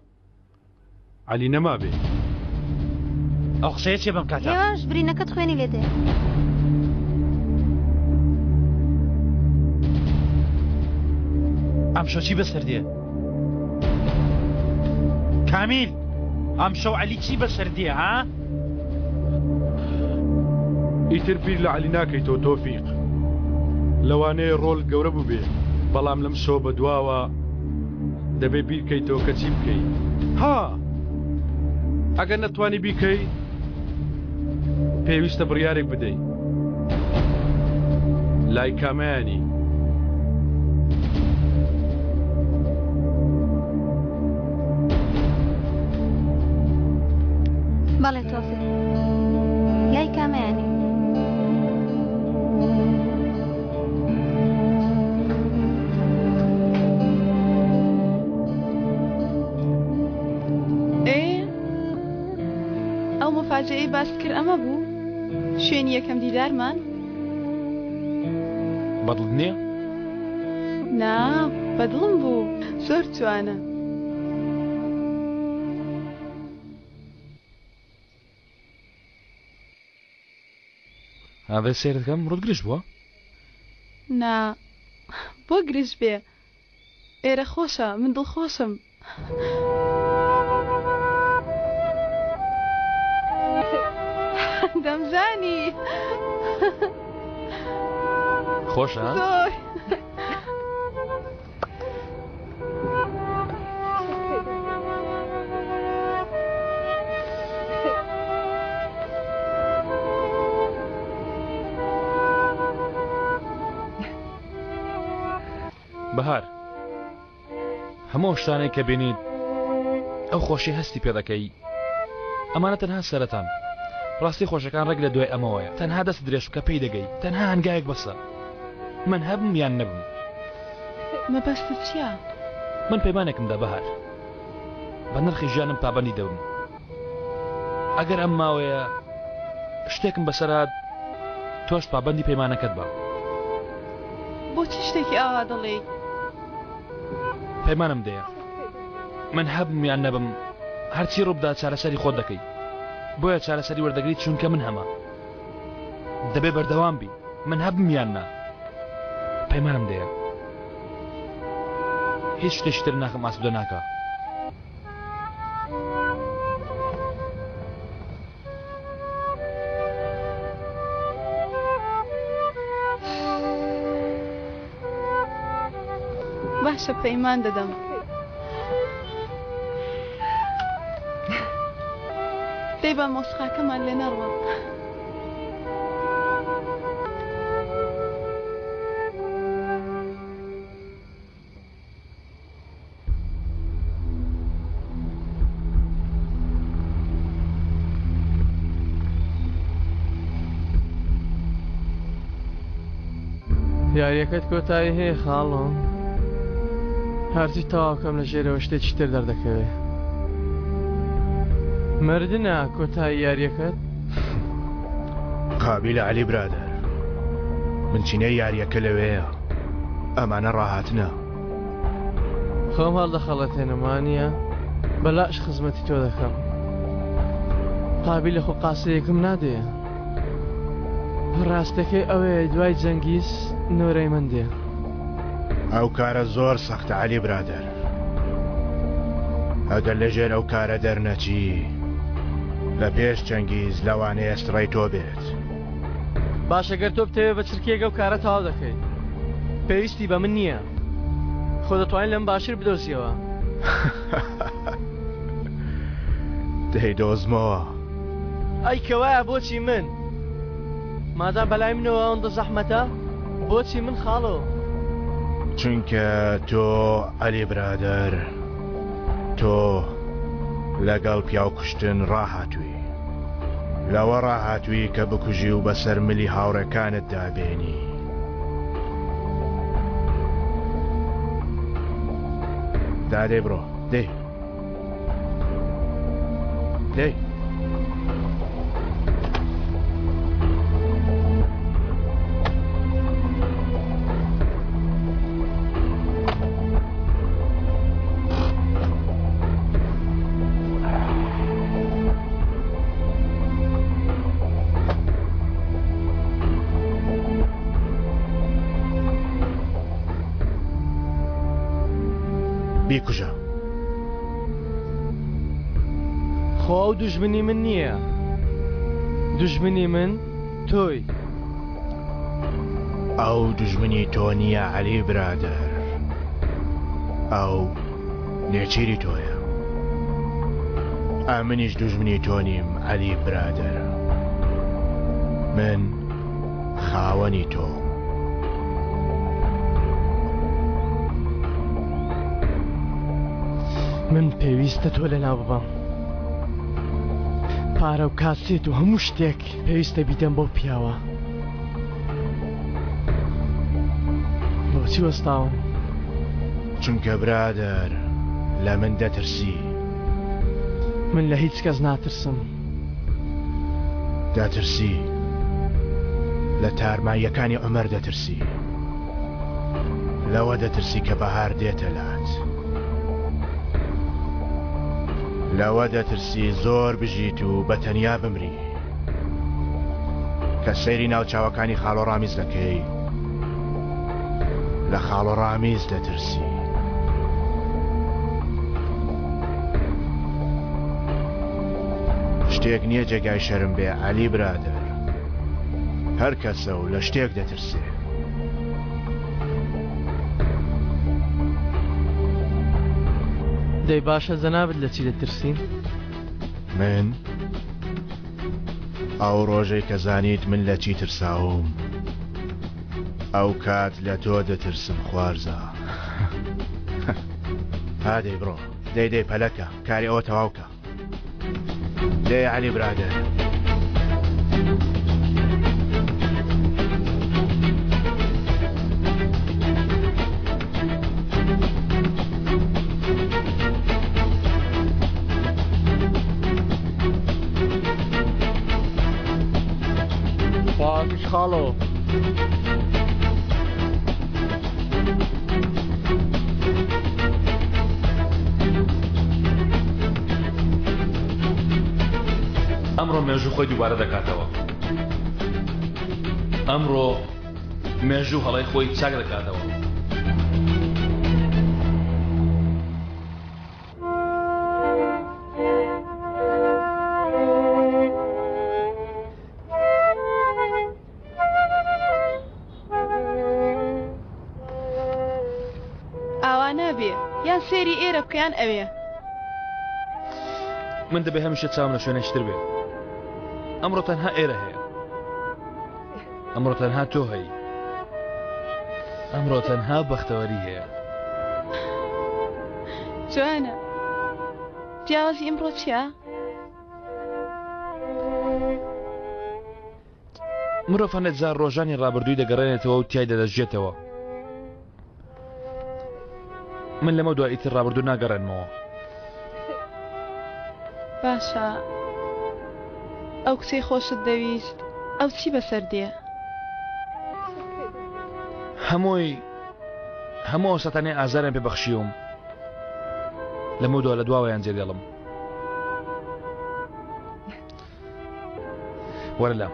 عەلی نەما بێ ئەو قسەیە چێ بەم کاتە هێواش برینەکەت خوێنی لێدێ ئەم شەو چی بەسەر دێ کامیل ئەم شەو عەلی چی بەسەر دێ ها ئیتر بیر لە عەلی ناکەیتەوە تۆفیق لەوانەیە ڕۆڵ گەورە بوو بێ بەڵام لەم شەو بەدواوە دەبێ بیرکەیتەوە کە چی بکەیت ها ئەگەر نەتوانی بیکەی پێویستە بڕیارێک بدەیت لای کامەیانی بەڵێ تۆفیق لای کامەیانی ئەو مفاجئەی باس کرد ئەمە بوو شوێنی یەکەم دیدارمان بەدڵ نییە؟ نا بەدڵم بوو زۆر جوانە ئاوێ سێرت دەکەم ڕوت گرش بووە؟ نا بۆ گرش بێ ئێرە خۆشە من دڵخۆشم. دەمزانی خۆشە؟ زۆر. بەهار هەموو شتانەی کە بینیت ئەو خۆشی هەستی پێ دەکەی ئەمانە تەنها سەرەتان ڕاستی خۆشەکان ڕێک لە دوای ئەمەوەیە تەنها دەست درێژ کە پێی دەگەی تەنها هەنگایەک بەسە من هەبم یان نەبم مەبەستت چییە؟ من پەیمانێکمدا بەهار بە نرخی ژیانم پابەندی دەبم ئەگەر ئەم ماوەیە شتێکم بەسەرات تۆش پابەندی پەیمانەکەت بە بۆچی شتێکی ئاوا دەڵێ؟ پەیمانم دەیە من هەبم یان نەبم هەرچی ڕووبدا چارەسەری خۆت دەکەی بۆیە چارەسەری وەردەگریت چونکە من هەمە دەبێ بەردەوام بی من هەبم یان نا پەیمانم دەیە هیچ شتێشتر ناکەم ئاسوودە ناکە باشە پەیمان دەدەم. دەی بە مۆسقاکەمان لێ نەڕوە. یاریەکەت کۆتایی هەیە خاڵم هەرچی تەواوکەم لە ژێرەوە شتێکی تر دەردەکەوێت مردنە کۆتایی یاریەکەت قابلە عەلی برادەر من چینەی یاریەکە لەوەیە ئەمانە ڕاهاتنە خۆم هەڵدەخەڵەتێنمانە بەلاش خزمەتی تۆ دەکەم قابلە خۆ قاسەیەکم نادەیە ڕاستەکەی ئەوەیە دوای جەنگیز نۆرەی من دێ ئەو کارە زۆر سەختە عەلی برادەر ئەگەر لەژێر ئەو کارە دەرنەچی لە پێش جەنگیز لەوانەیە ئەستڕای تۆ بێت باشە گەر تۆ بتەوێت بە چرکێک ئەو کارە تەواو دەکەیت پێویستی بە من نییە خۆ دەتوانین لەم باشتر بدۆزیەوە دەی دۆزمەوە ئەی کەوایە بۆچی من مادام بەلای منەوە ئەوەندە زەحمەتە بۆچی من خاڵۆ چونکە تۆ عەلی برادەر تۆ لەگەڵ پیاو کوشتن ڕاهاتووی لەوە ڕاهاتووی کە بکوژی و بەسەر ملی هاوڕەکانت دابێنی دادێ بڕۆ دێ دێ بیکوژە خۆ ئەو دوژمنی من نییە دوژمنی من تۆی ئەو دوژمنی تۆ نییە عەلی برادەر ئەو نێچیری تۆیە ئامنیش دوژمنی تۆ نیم عەلی برادەر من خاوەنی تۆ من پێویستە تۆ لەناو ببەم پارە و کاسێت و هەموو شتێک پێویستە بیدەم بۆ پیاوە بۆچی وەستاوم چونکە برادەر لە من دەترسی من لە هیچ کەس ناترسم دەترسی لە تارماییەکانی عومەر دەترسی لەوە دەترسی کە بەهار دێتە لات لەوە دەترسی زۆر بژیت و بە تەنیا بمری کە سەیری ناوچاوەکانی خاڵۆڕامیز دەکەی لە خاڵۆڕامیز دەترسی. شتێک نییە جێگای شەرم بێ عەلی برادەر، هەر کەسە و لە شتێک دەترسێ. دەی باشە جەنابەت لە چی دەترسین؟ من ئەو ڕۆژەی کە زانیت من لە چی ترساوم ئەو کات لە تۆ دەترسم خوارزە. هادەی بڕۆ دەی پەلەکە کاری ئەوە تەواوکە. دەی عەلی برادەر. خواهش خاڵۆ. ئەمڕۆ مێژوو خۆی دووبارە دەکاتەوە. ئەمڕۆ مێژوو هەڵەی خۆی چاک دەکاتەوە. ئاوا نابێ یان سێری ئێرە بکەیان ئەوێ. من دەبێ هەمیشە چاوم لە شوێنێشتر بێ. ئەمڕۆ تەنها ئێرە هەیە. ئەمڕۆ تەنها تۆ هەی. ئەمڕۆ تەنها بەختەوەری هەیە. جوانە. جیاوازی ئەمڕۆ چییە؟ مرۆڤ هەندێک جار ڕۆژانی ڕابردووی دەگەڕێنێتەوە و تیای دەدەژێتەوە. من لەمە دوای ئیتر ڕابردوو ناگەڕێنمەوە. باشە. ئەو کچەی خۆشت دەویست ئەو چی بەسەر دێ؟ هەموو سەتانەی ئازاریان پێبەخشیوم. لەمە دووە لە دواوەیان جێ دێڵم. وەرە لام.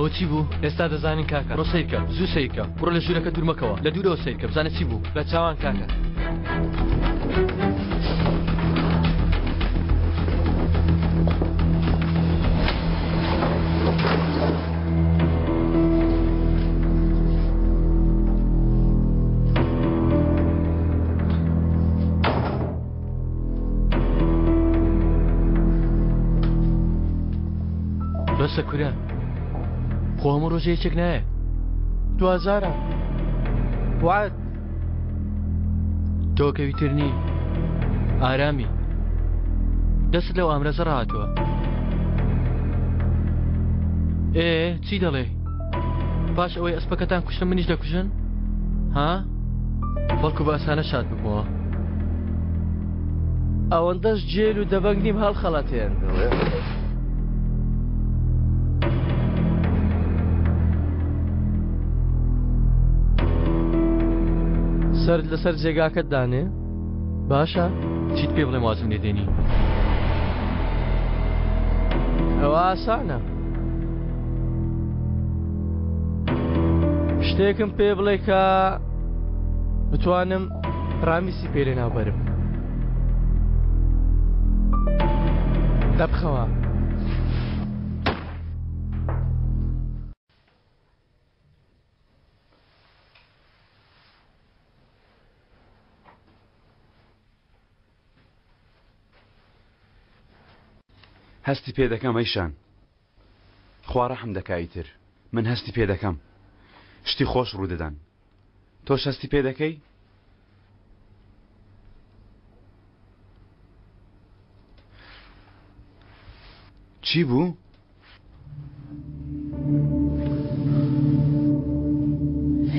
ئەوە چی بوو؟ ئێستا دەزانین کاکە. ڕۆ سەیرکە، زوو سەیرکە، بڕۆ لە ژوورەکە دوورمەکەوە، لە دوورەوە سەیرکە، بزانە چی بوو؟ لە چاوان کاکە. بەسە کورە خۆ هەموو ڕۆژە یەکێک نایە 2000 وعد تۆ کەویترنی ئارامی دەست لەو ئامرەزە ڕاهاتووە چی دەڵێ پاش ئەوەی ئەسپەکەتان کوشتن منیش دەکوژن ها بەڵکو بە ئاسانە شاد ببمەوە ئەوەندەش جێل و دەبەنگ نیم هەڵ خەڵاتیان سرد لەسەر جێگاکەت دانێ باشە چیت پێ بڵێ وازم لێدێنی ئەوە ئاسانە شتێکم پێ بڵێ کە بتوانم ڕامیسی پێرێ ناوبەرم دەبخەوە هەستی پێ دەکەم ئەیشان خوا ڕەحم دەکایتر من هەستی پێ دەکەم شتی خۆش ڕوودەدەن تۆش هەستی پێ دەکەی چی بوو؟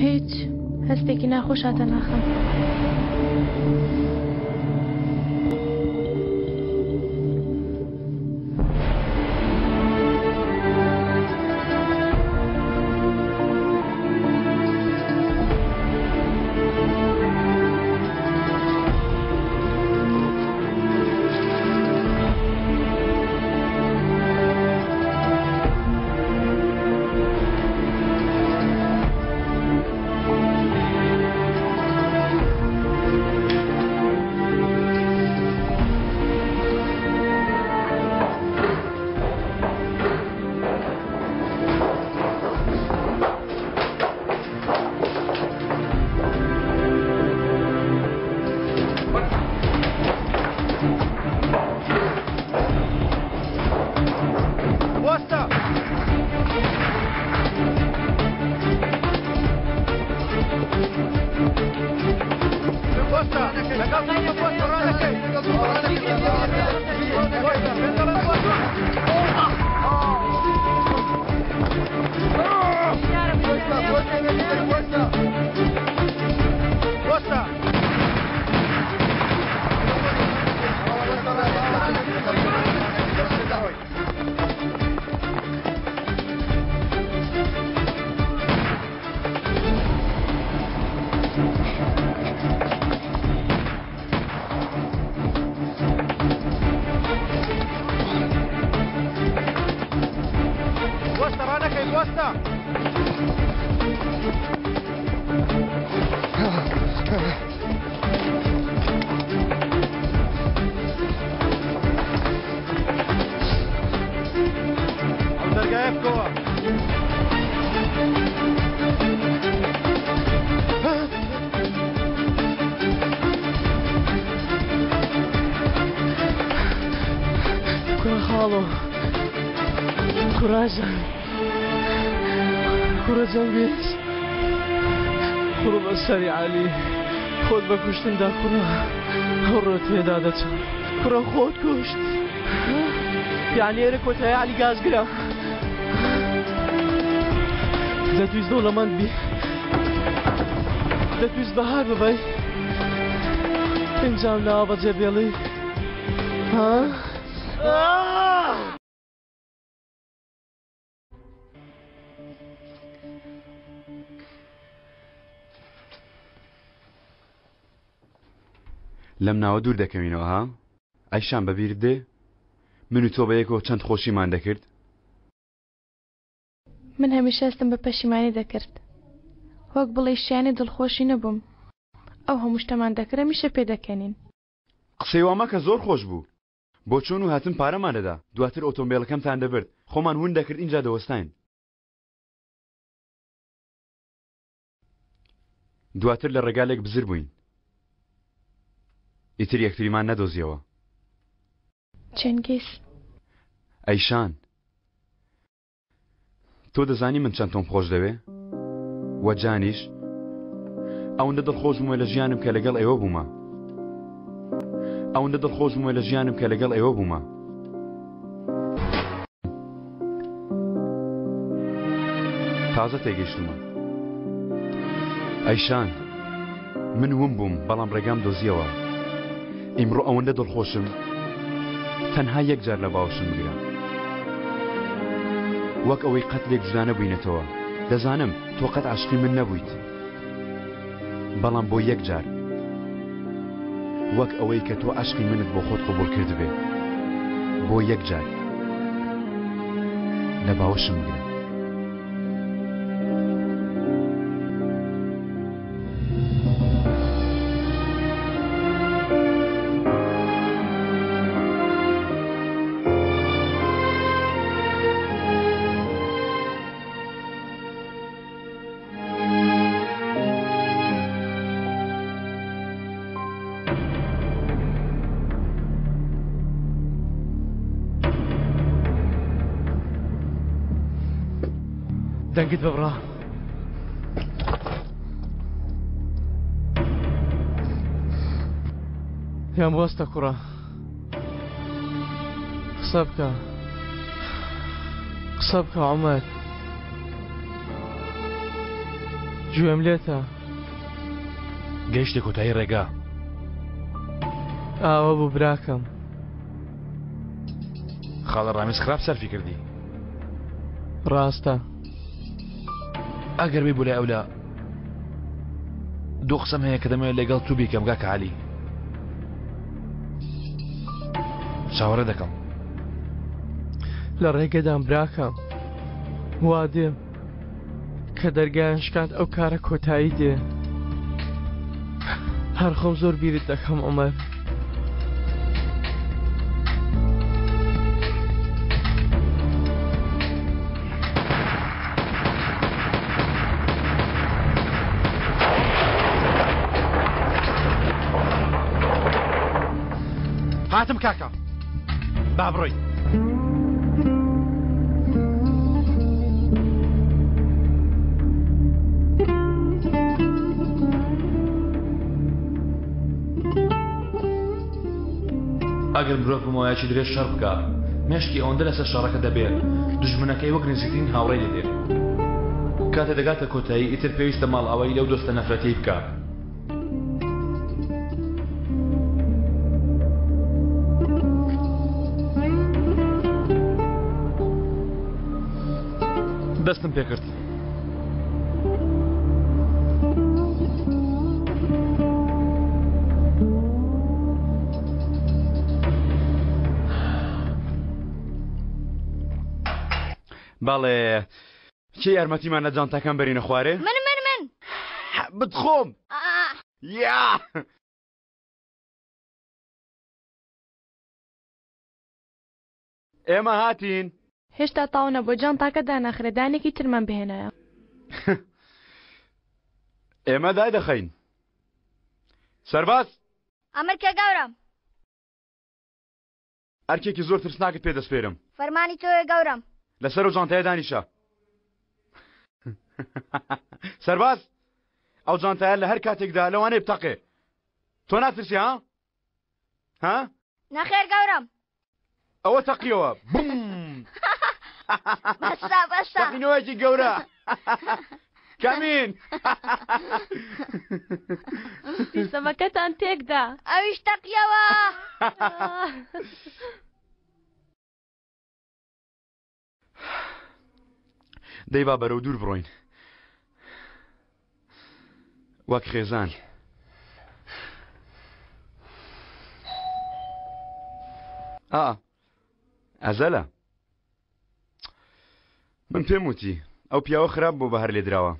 هیچ هەستێکی ناخۆش هاتە ناخەم کوڕەجان بێت کوڕ بەسەری عالی خۆت بە کوشتندا کوڕە هەڕۆ تێدا دەچم کوڕە خۆت کوشت یعنی ئێرە کۆتایی عالی گازگرە دەتویست دەوڵەمەند بی دەتویست بەهار ببەی پنجام ناوە بەجێ بێڵی ها؟ لەم ناوە دوور دەکەوینەوە ها ئەیشان بەبیرت دێ من و تۆ بە یەکەوە چەند خۆشیمان دەکرد من هەمیشە هەستم بە پەشیمانی دەکرد وەک بڵێ شیانی دڵخۆشی نەبووم ئەو هەموو شتەمان دەکرە میشە پێ دەکەنین قسەی وا مەکە زۆر خۆش بوو بۆ چۆن و هاتن پارەمان دەدا دواتر ئۆتۆمبیلەکەمتان دەبرد خۆمان هون دەکرد اینجا دەوەستاین دواتر لە ڕێگالێک بزر بووین ئیتر یەکتریمان نەدۆزیەوە چەنگیز ئەیشان تۆ دەزانی من چەند تۆم خۆش دەوێ وە جانیش ئەوەندە دڵخۆش بوومە لە ژیانم کە لەگەڵ ئێوە بوومە ئەوەندە دڵخۆش بوومە لە ژیانم کە لەگەڵ ئێوە بوومە تازە تێگەیشتمە ئەیشان من ون بووم بەڵام ڕێگام دۆزیەوە ئیمڕۆ ئەوەندە دڵخۆشم تەنها یەک جار لە باوشم بگرە وەک ئەوەی قەت لێک جودا نەبووینەتەوە دەزانم تۆ قەت عاشقی من نەبوویت بەڵام بۆ یەک جار وەک ئەوەی کە تۆ عاشقی منت بۆ خۆت قبوڵ کردبێ بۆ یەک جار لە باوشم بگرە دەنگت ببڕە یان بۆستە کوڕە قسە بکە عومەر گوێم لێتە گەیشتە کۆتایی ڕێگا ئاوە بوو براکەم خاڵە ڕامیز خراپ سەرفی کردی ڕاستە ئەگەر بێ بۆ لای ئەولا دوو قسەم هەیە کە دەمەوێت لەگەڵ تو بیکەم گاکە عەلی چاوەڕێ دەکەم لە ڕێگەدان براکەم وا دێم کە دەرگایان شکاند ئەو کارە کۆتایی دێ هەر خۆم زۆر بیرت دەکەم عومەر هاتم کاکە با بڕۆی ئەگەر مرۆڤ بمایەکی درێژ شەڕ بکە مێشکی ئەوەندە لەسەر شەڕەکە دەبێت دژمنەکەی وەک نزیکترین هاوڕێی دەدێت کاتە دەگاتە کۆتایی ئیتر پێویستە ماڵ ئەوەی لەو دۆستە نەفرەتی بکە دەستم پێ کرد باڵێ چی یارمەتیمان لە جانتاکان بەرینە خوارێ من بتخۆم یا ئێمە هاتین هێشتا تاونە بۆ جانتاکە داناخرێدانێکی ترمان بهێنایە ئێمە دای دەخەین سەرباز ئەمرکە گەورم ئەرکێکی زۆر ترسناکت پێدەسپێرم فەرمانی تۆیە گەورم لەسەر و جانتایە دانیشە سەرباز ئەو جانتایە لە هەر کاتێکدا لەوانەیە بتەقێ تۆ ناترسی ها نەخێر گەورم ئەوە تەقیەوە بوم بەسە تەقینەوەیەکی گەورە کەمین پیسەمەکەتان تێکدا ئەویش تەقیەوە دەی با بەرەو دوور بڕۆین وەک خێزان ئەزەلە من پێم وتی ئەو پیاوە خراپ بۆ بەهەر لێدراوە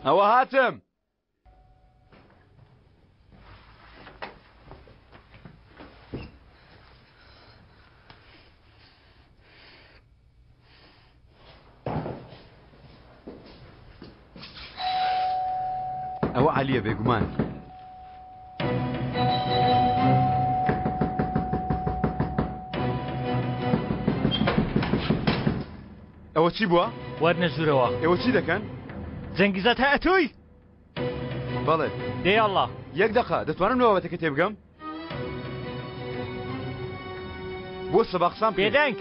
ئەوە هاتم ئەوە عەلیە بێگومان. ئەوە چی بووە؟ وەرنە ژوورەوە. ئێوە چی دەکەن؟ جەنگیزەت هەیە توی؟ بەڵێ. دێ ئەڵڵا. یەک دەقە دەتوانم لەوەتەکە تێبگەم؟ بۆ سەباقسان بێدەنگ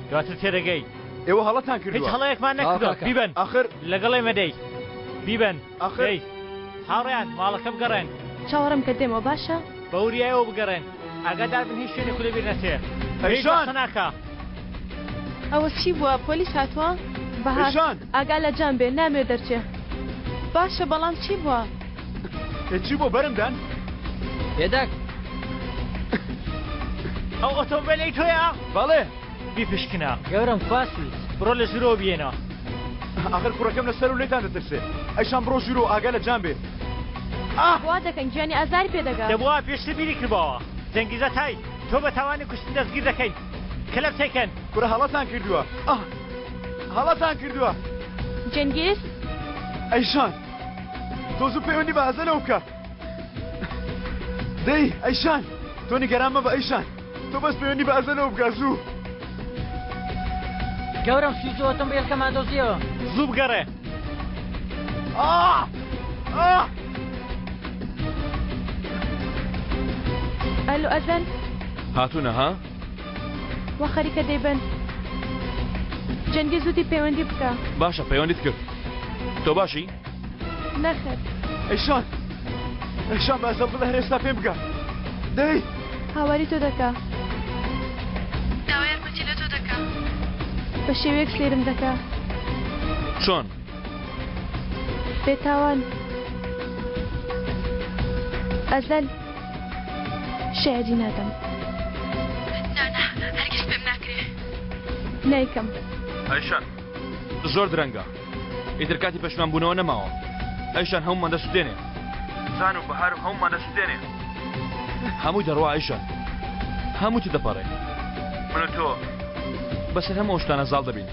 دواتر تێدەگەی. ئێوە هەڵەتان کردووە. هیچ هەڵەیەکمان نەکردووە. بیبن. ئاخر لەگەڵی مەدەی. بیبن. ئاخر. هاوڕێیان ماڵەکە بگەڕێن. چاوەڕم کە دێمەوە باشە؟ بەوریایەوە بگەڕێن. ئاگادار بن هیچ شوێنێک لێ بیر نەچێ. ئەیشان ناکە. ئەوە چی بووە؟ پۆلیس هاتووە؟ بەهار ئاگا لە جان بێ نامێ دەرچێ. باشە بەڵام چی بووە؟ چی بۆ بەرمدان؟ بێدەنگ ئەو ئۆتۆمبیلەی تۆیە؟ بەڵێ. بیپشکنە. گەورم خواستوی بڕۆ لە ژوورەوە بێنە. ئاخر کوڕەکەم لەسەر و لێتان دەترسێ. ئەیشان بڕۆ ژوورەوە ئاگا لە جان بێ. وا دەکەن گوێنی ئازاری پێدەگات. دەبووە پێشتر بیری کردبەوە. جەنگیزەت هەی تۆ بە تاوانی کوشتن دەستگیر دەکەین. کلەب تێکەن. کوڕە هەڵەتان کردووە. هەڵەتان کردووە. جەنگیز؟ ئەیشان تۆ زوو پەیوەندی بە ئازەرەوە بکە. دەی ئەیشان تۆ نیگەران مەبە ئەیشان. تۆ بەس پەیوەندی بە ئازەرەوە بکە زوو. گەورم سویچ ئۆتۆمبیلکەمان دۆزیەوە. زوو بگەڕێ. ئەلو ئەزەن هاتوونە ها؟ وە خەریکە دەیبن. جەنگیز زووتی پەیوەندی بکە. باشە پەیوەندیت کرد. تۆ باشی؟ نەخێر. ئەیشان ئەیشان بەزە بڵێ هەرێستا پێم بگە. دەی هاواری تۆ دەکا. داوای یارمەتی لە تۆ دەکا. بە شێوەیەک سێرم دەکا. چۆن؟ بێتاوان. ئەزەل شایەتی نادەم. هەرگیز پێم ناکرێ. نایکەم. ئەیشان زۆر درەنگە. ئیتر کاتی پەشمان بوونەوە نەماوە. ئەیشان هەمومان دەسوودێنێ. زان و بەهار هەمومان دەسوودێنێ. هەمووی دەڕوا ئەیشان. هەمووتی دەپەڕێ. من و تۆ بەسەر هەموو شتانە زاڵ دەبین.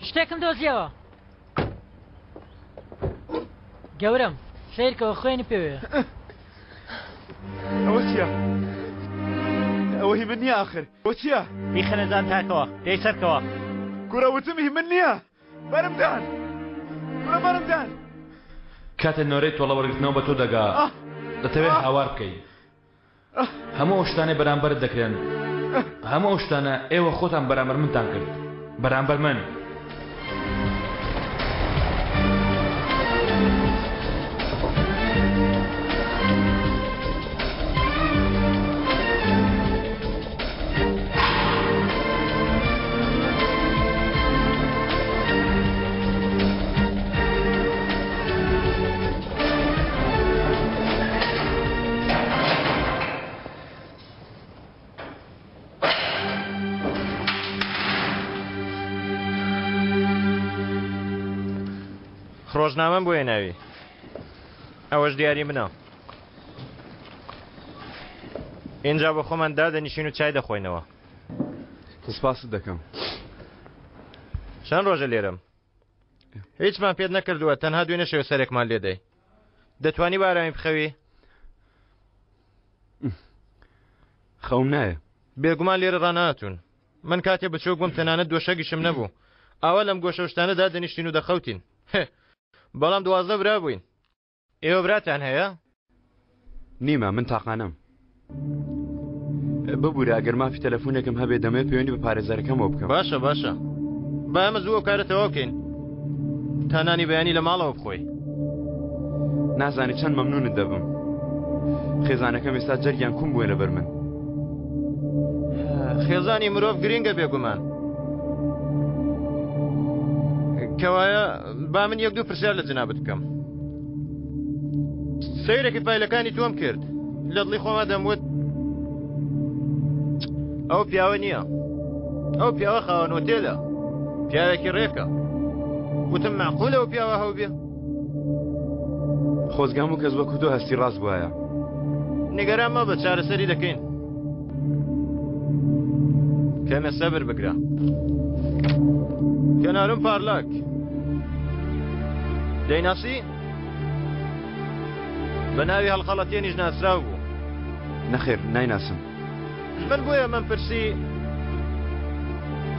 شتێکم دۆزیەوە. گەورم سیرکەوە خوێنی پێوێ. ئەوە چییە؟ ئەوە هی من نییە ئاخر. ئەوە چییە؟ بیخەنەزان تاکەوە دەی سەرکەوە. کوڕەوتم هی من نییە. بەرمدان. کوڕە بەرمدان. کاتە نۆرەی تۆڵە وەرگرتنەوە بە تۆ دەگا. دەتەوێت هاوار بکەی. هەموو شتانەی بەرامبەرت دەکرێن. هەموو شتانە ئێوە خۆتان بەرامبەر منتان کرد. بەرامبەر من. ڕۆژنامەم بۆیە ناوی. ئەوەش دیاری منە. اینجا بە خۆمان دادەنیشین و چای دەخۆینەوە. سپاست دەکەم. چەند ڕۆژە لێرەم. هیچمان پێت نەکردووە تەنها دوێنێ شەوە سەرێکمان لێدەی. دەتوانی بارامی بخەوی؟ خەوم نایە. بێگومان لێرە ڕاناتون. من کاتێ بچۆک بووم تەنانەت دۆشەگیشم نەبوو. ئاوا لەم گۆشە شتانە دادەنیشتین و دەخەوتین. بەڵام 12 برا بووین. ئێوە براتان هەیە؟ نیمە من تاقانەم. ببوورە ئەگەر مافی تەلەفۆنێکم هەبێ دەمێت پەیوەندی بە پارێزەرەکەمەوە بکەم. باشە باشە. با ئەمە زووە کارەتەوە بکەین. تانانی بەیانی لە ماڵەوە بخۆی. نازانی چەند مەمنونت دەبم. خێزانەکەم ئێستا جەرگیان کوم بووە لەبەر من. خێزانی مرۆڤ گرینگە بێگومان. کەوایە با من یەک دوو پرسیار لە جنابەت بکەم. سەیرێکی فایلەکانی تۆم کرد. لە دڵی خۆما دەموت ئەو پیاوە نییە. ئەو پیاوە خاوەن ئۆتێلە. پیاوێکی ڕێکە. وتم معقولە ئەو پیاوە هەو بێ؟ خۆزگام و کەس وەکو تۆ هەستی ڕاست بووایە. نیگەران مەبە چارەسەری دەکەین. کەمە سەبر بگرە کەنارم پارلاک دەیناسی بە ناوی هەڵخەڵەتێنیش ناسراو بوو نەخێر نایناسم من بۆیە من پرسی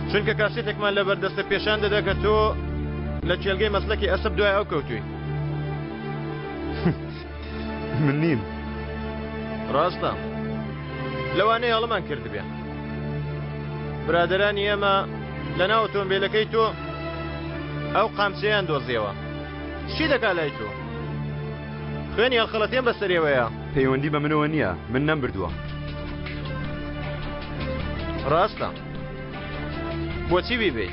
چونکە کاسێتێکمان لە بەردەستە پێشان دەدا کە تۆ لە چێلگەی مەسلەکی ئەسب دوای ئەو کەوتووی من نیم ڕاستە لەوانەیە هەڵمان کردبێ برادرانی ئێمە لە ناو ئۆتۆمبیلەکەی تۆ ئەو قامچەیان دۆزیەوە چی دەکا لای تۆ خوێنی هەڵخەڵەتێن بەسەرێوەیە پەیوەندی بە منەوە نییە من نەمبردووە ڕاستە بۆچی بیبێ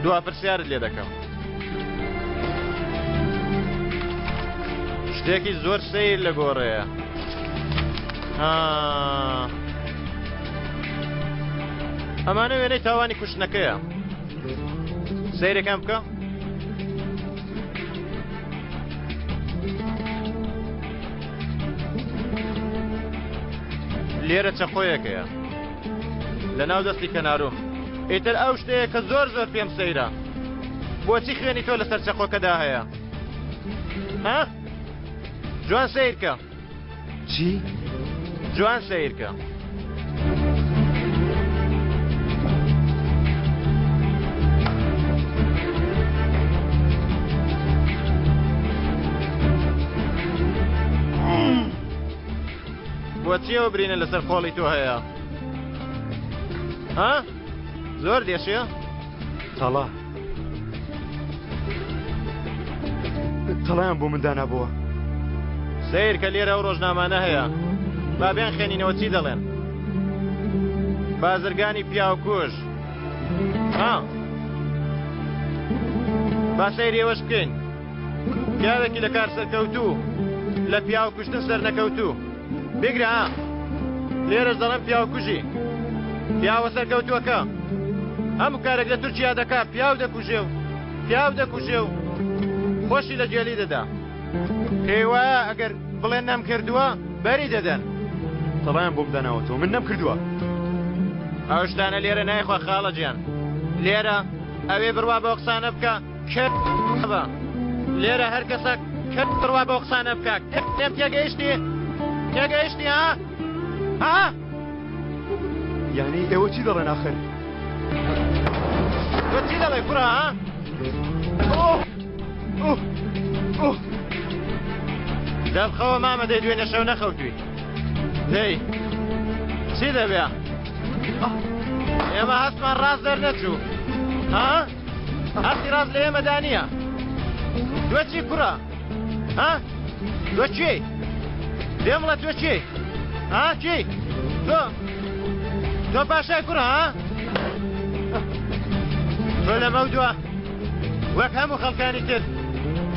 دوا پرسیارت لێ دەکەم شتێکی زۆر سەیر لە گۆڕەیە ئەمانە وێنەی تاوانی کوشتنەکەیە سەیرەکەم بکە لێرە چەقۆیەکەیە لە ناو دەستی کەناروم ئیتر ئەو شتەیە کە زۆر زۆر پێم سەیرە بۆچی خوێنی تۆ لەسەر چەقۆکەدا هەیە ها جوان سیرکە چی؟ جوان سیرکە بۆچی ئەوە برینە لەسەر خۆڵی تۆ هەیە ها زۆر دێشێ تەڵا تەڵایان بۆ من دانابووە سیر کە لێرە ئەو ڕۆژنامانە هەیە بابیان خوێنینەوە چی دەڵێن بازرگانی پیاوکوژ ها با سەیری ئێوەش بکەین پیاوێکی لە کار سەرکەوتوو لە پیاو کوشتن سەر نەکەوتوو بگرە ها لێرەش دەڵێن پیاوکوژی پیاوە سەرکەوتووەکە هەموو کارێک لە تورکیا دەکا پیاو دەکوژێ و پیاو دەکوژێ و خۆشی لە جێلی دەدا پێیوایە ئەگەر بڵێن نەم کردووە بەری دەدەن تەڵایان بۆم داناوەتەوە من نەم کردووە ئەو شتانە لێرە نایخوا خاڵە گیان لێرە ئەوێ بڕوا بە قسانە بکە کرد بە لێرە هەر کەسە کرد بڕوا بە قسانە بکە کردێم تێگەیشتی ها ها یعنی ئێوە چی دەڵێن ئاخر تۆ چی دەڵێ کوڕە ها دەبخەوە مامە دەی دوێنێ شەو نەخەوتووی دەی چی دەبێ ئێمە هەستمان ڕاست دەرنەچوو ها هەستی ڕاست لە ئێمەدا نییە تۆ چی کوڕە ها تۆ چی دێم بڵێ تۆ چی ها چی تۆ پاشای کوڕە ها تۆ لە مەودووە وەک هەموو خەڵکانی تر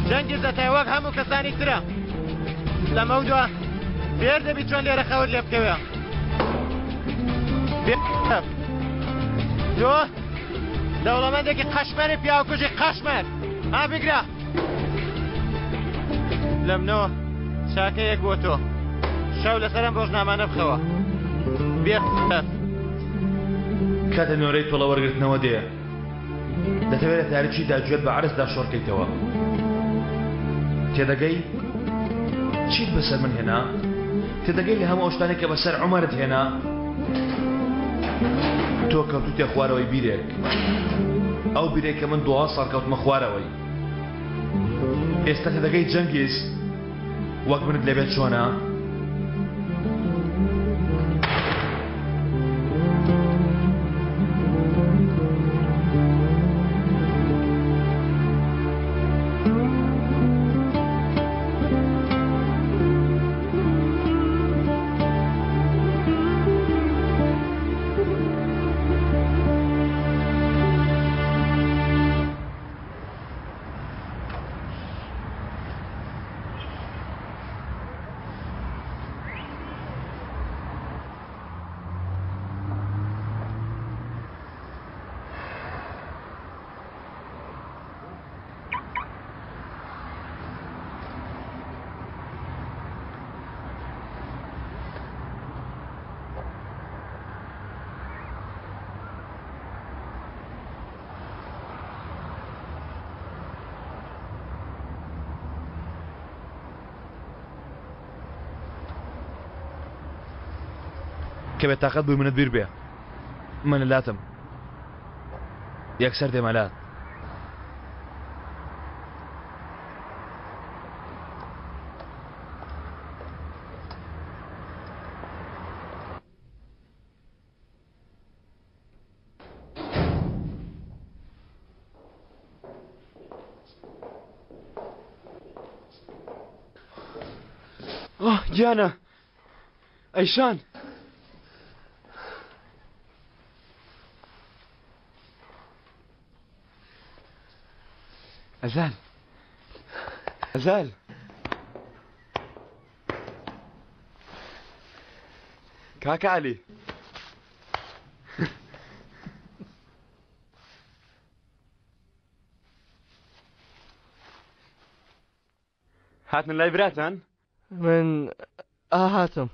جەنگی زەتای وەک هەموو کەسانی ترە لە مەودووە فێر دەبی چۆن لێرە خەوت لێ بکەوێ تۆ دەوڵەمەندێکی قەشمەری پیاوکوژی قەشمەر ها بگرە لەمنەوە چاکەیەک بۆ تۆ شەو لەسەرم ڕۆژنامانە بخەوە بێ کاتە نۆرەی تۆڵە وەرگرتنەوە دێ دەتەوێت لە تاریکیدا گوێت بە عەرزدا شۆڕکەیتەوە تێدەگەی چیت بەسەر من هێنا تێدەگەی لە هەموو ئەوشتانێک کە بەسەر عومەرت هێنا تۆ کەوتوتێ خوارەوەی بیرێک ئەو بیرێک کە من 2 ساڵ کەوتمە خوارەوەی ئێستا تێدەگەی جەنگیز وەک منت لەبێت چۆنە کە بێتاقەت بووی منت بیر بێ من لاتم یەکسەر دێمەلات گیانە ئەیشان ئەزال ئەزال کاکە عەلی هاتن لای براتان من هاتم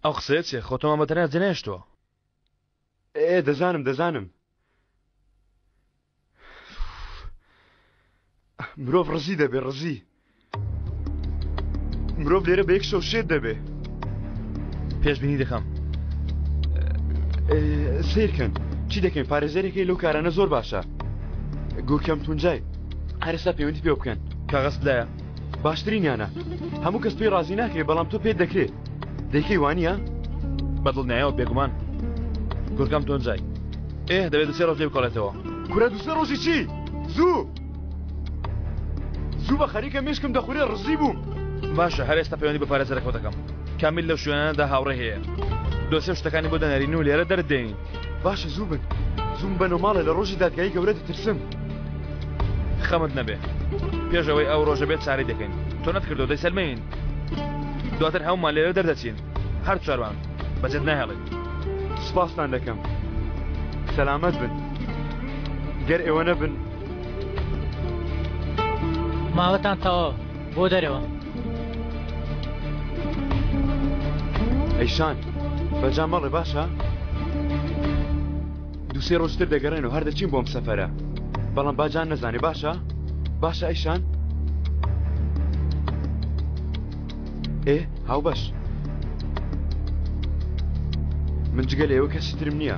ئەو قسەیە چێ خۆتۆمان بەتەنیا جێنێشتووە دەزانم مرۆڤ ڕزی دەبێ ڕزی مرۆڤ لێرە بە یەک شەو شێت دەبێ پێشبینی دەکەم سیرکەن چی دەکەین پارێزەرێکی لەو کارانە زۆر باشە گورکەم تونجای هەرستا پەیوەندی پێ بکەن کاغەز بدایە باشترینیانە هەموو کەس پێی ڕازی ناکرێت بەڵام تۆ پێت دەکرێت دەیکەی وانە بەدڵنیایەوە بێگومان گورکەم تۆنجای دەبێت دوسێ ڕۆژ لێ بکۆڵێتەوە کورە دوسێ ڕۆژی چی زوو بە خەریکە مێشکم دەخورێ ڕزی بووم باشە هەر ئێستا پەیوەندی بە پارێزەرەکەەوە دەکەم کامیل لەو شوێنانەدا هاوڕێ هەیە دۆسێ شتەکانی بۆ دەنەرین و لێرە دەردێنین باشە زوو بن زوم بنەوە ماڵە لە ڕۆژی دادگایی گەورە دەترسم خەمت نەبێ پێشەوەی ئەو ڕۆژە بێت چارەی دەکەین تۆ نەتکردو دەی سەلمەین دواتر هەمومان لێرە دەردەچین هەر چوارمان بەجێت ناهێڵێت سپاستان دەکەم سەلامەت بن گەر ئێوە نەبن ماوەتان تەواو بۆ دەرەوە ئەیشان بەجا مەڵێ باشە دوسێ ڕۆژتر دەگەڕێن و هەر دەچین بۆم سەفەرە بەڵام باجان نەزانێ باشە ئەیشان هاو باش من جگە لە ئێوە کەسی ترم نییە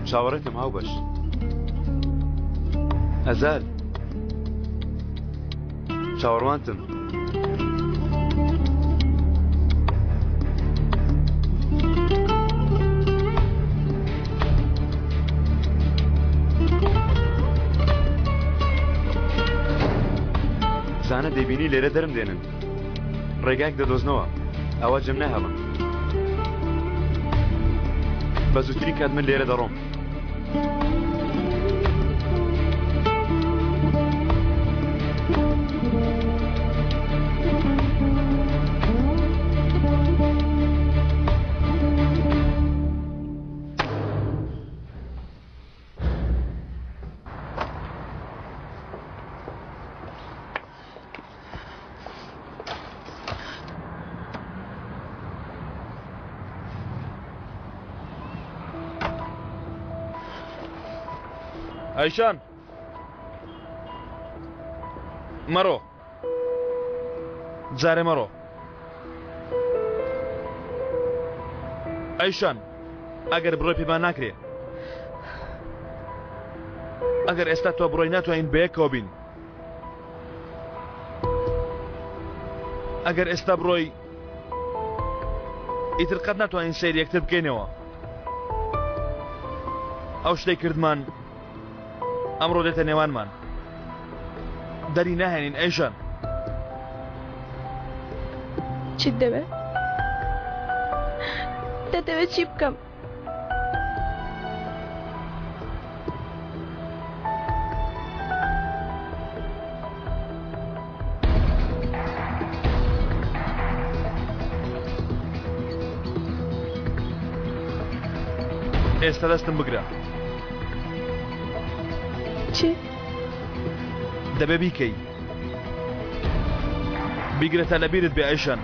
چاوەڕێتم هاو باش ئەزال چاوەڕوانتم زانە دەیبینی لێرە دەرم دێنن ڕێگاک دەدۆزنەوە ئەوە جەم نەهەڵم بە زووتری کات من لێرە دەڕۆم ئەیشان مەڕۆ جارێ مەڕۆ ئەیشان ئەگەر بڕۆی پێمان ناکرێ ئەگەر ئێستا تۆ بڕۆی ناتوانین بەیەکەوە بین ئەگەر ئێستا بڕۆی ئیتر قەت ناتوانین سەیر یەکتر بکەینەوە ئەو شتەی کردمان ئەمڕۆ دێتە نێوانمان دەری ناهێنین ئەیشان چیت دەوێت؟ دەتەوێت چی بکەم؟ ئێستا دەستم بگرە چی؟ دەبێ بیکەی بیگرێتە لە بیرت بێ ئەیشان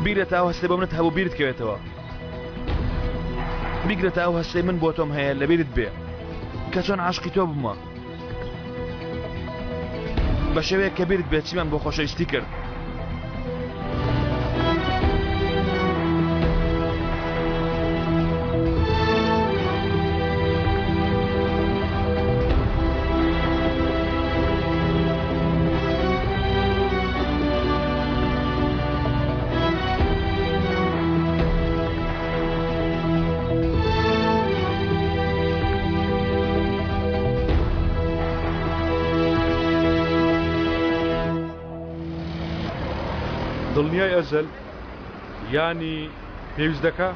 بیرێتە ئەو هەستەی بۆ منت هەبوو بیرت کەوێتەوە بیگرێتە ئەو هەستەی من بۆ تۆم هەیە لە بیرت بێ کە چۆن عاشقی تۆ بمە بە شێوەیە کە بیرت بێت چیمان بۆ خۆشەویستی کرد دڵنیای ئەزەل ینی پێویست دەکا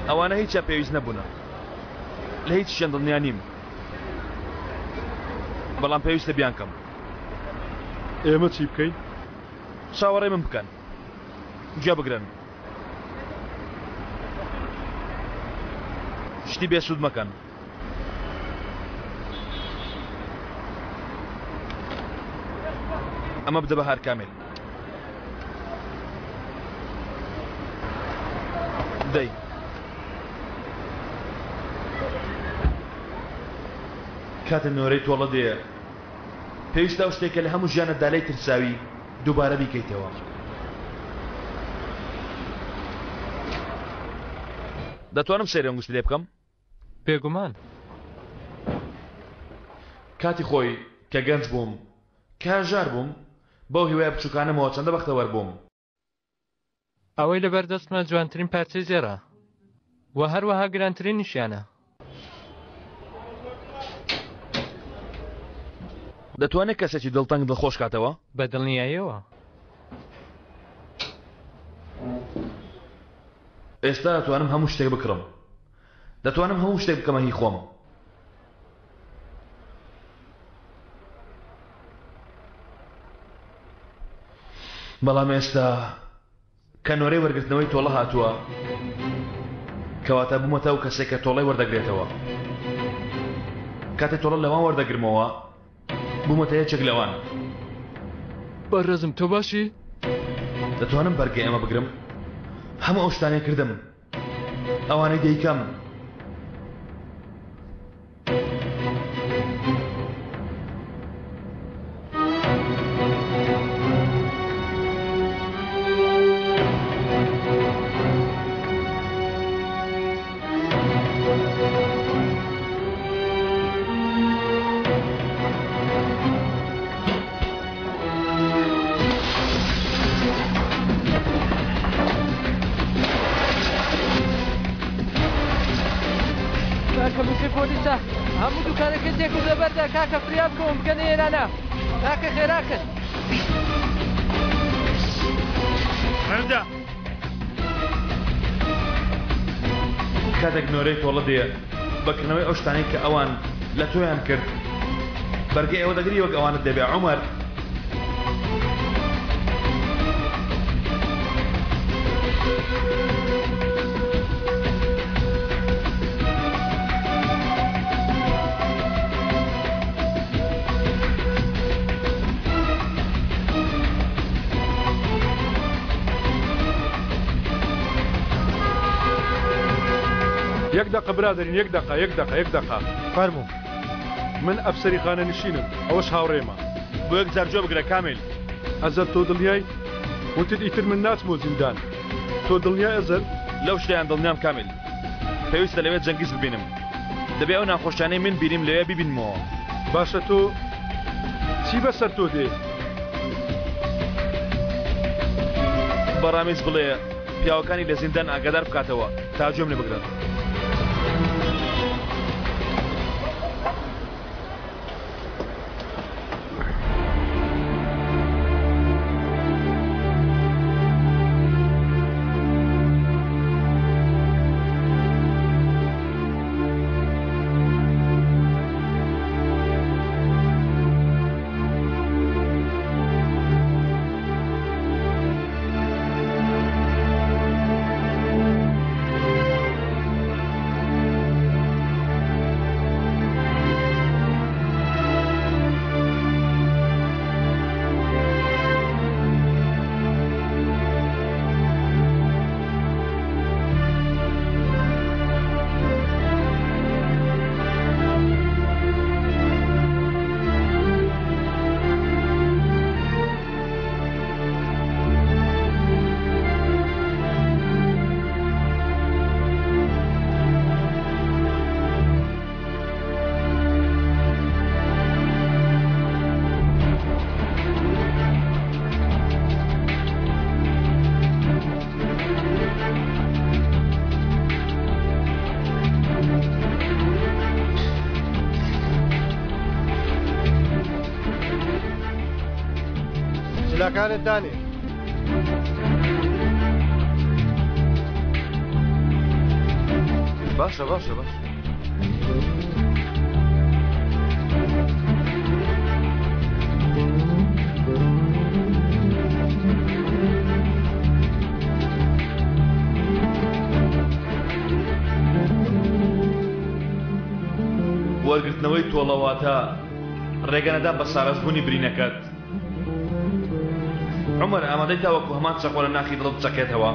ئەوانە هیچە پێویست نەبوونە لە هیچ شوێن دڵنیا نیم بەڵام پێویستە بیان کەم ئێمە چی بکەین چاوەڕێ من بکەن گوێ بگرن شتی بێسوود مەکەن ئەمە بدە بە هەر کامل دەی کاتە نۆرەی تۆڵە دێ پێویستە ئەو شتێکە لە هەموو ژیانە دالای ترساوی دووبارە بیکەیتەوە دەتوانم سەیرە ئەنگوشت لێ بکەم بێگومان کاتی خۆی کە گەنج بووم کە هەژار بووم بەو هیوای بچووکانەمەوە چەندە بەختەوەر بووم ئەوەی لەبەر دەستمە جوانترین پارچەی زێرە و هەروەها گرانترین نیشانە دەتوانێت کەسێکی دڵتەنگ دڵخۆش کاتەوە بە دڵنیاییەوە ئێستا دەتوانم هەموو شتێک بکڕم دەتوانم هەموو شتێک بکەمە هی خۆم بەڵام ئێستا کە نۆرەی وەرگرتنەوەی تۆڵە هاتووە کەواتە بوومەتە و کەسێک کە تۆڵەی وەردەگرێتەوە کاتێک تۆڵە لەوان وەردەگرمەوە بوومەتە یەکێک لەوان بەڕێزم تۆ باشی؟ دەتوانم بەرگی ئەمە بگرم هەموو ئەو شتانەی کردم ئەوانەی دەیکەم هەموو دوکانەکە تێکو لەبەردا کاکە فریاد بکەم بگەنە ئێرانە کاکە خێراکەن هەندا کاتێک نۆرەی تۆڵە دێ بەکردنەوەی ئەو شتانەی کە ئەوان لە تۆیان کرد بەرگەی ئەوە دەگری وەک ئەوانت دەبێ عومەر یەک دقه برادرین یەک دقه فەرموو من ئەفسەری خانە نشینم ئەوەش هاوڕێمە بۆ یەک جارجۆ بگرە کامل ئەزەل تۆ دڵنیای وتت ئیتر من ناچمەوە زیندان تۆ دڵنیای ئەزەل لەو شتیان دڵنیام کامل پێویستە لەوێت جەنگیز ببینم دەبێ ئەو ناخۆشانەی من بینیم لەوێ ببینمەوە باشە تۆ چی بەسەر تۆ دێ بەڕامیز بڵێ پیاوەکانی لە زیندان ئاگادار بکاتەوە تا گوێم لێ بگرن براکانت دانێ باشە باشە باشە وەرگرتنەوەی تۆڵەواتە ڕێگەنەدا بە ساڕەزبوونی برینەکەت. عومەر ئامادەی تاوەکو هەمان چەقۆ لە ناخی دڵت بچەکێتەوە؟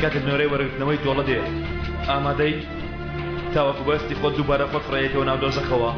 کاتت نۆرەی وەرگرتنەوەی تۆڵە دێ ئامادەی تاوەکو بەستی خۆت دووبارە خۆت فڕێیەکەوە ناو دۆزەخەوە؟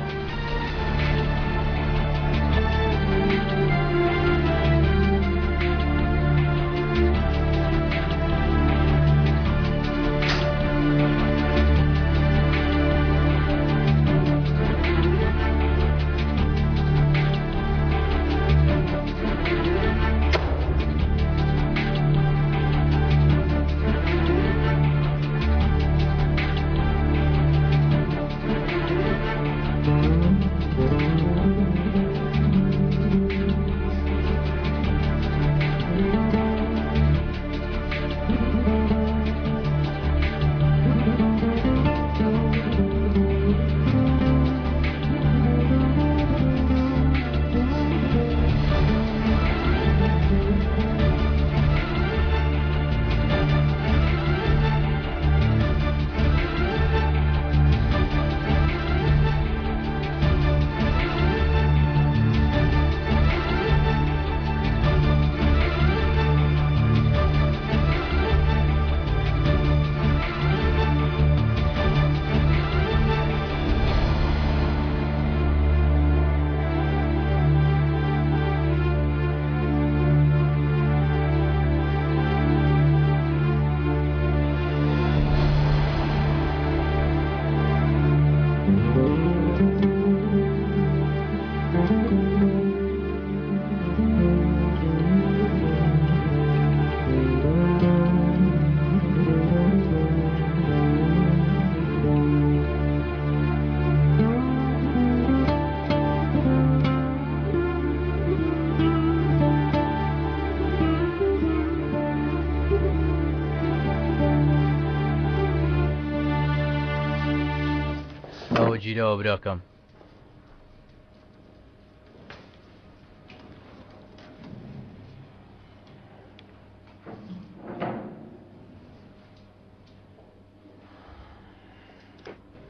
گیرەوە براکەم.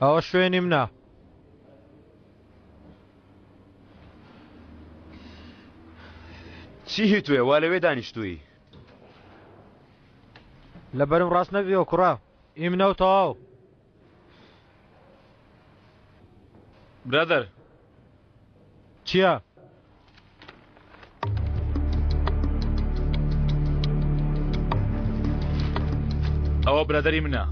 ئەوە شوێنی منە. چی هیتوێ وا لەوێ دانیشتووی؟ لەبەرم ڕاست نەبیەوە کوڕا، ئیمنە و تەواو. برادر چییە؟ ئەوە برادەری منە.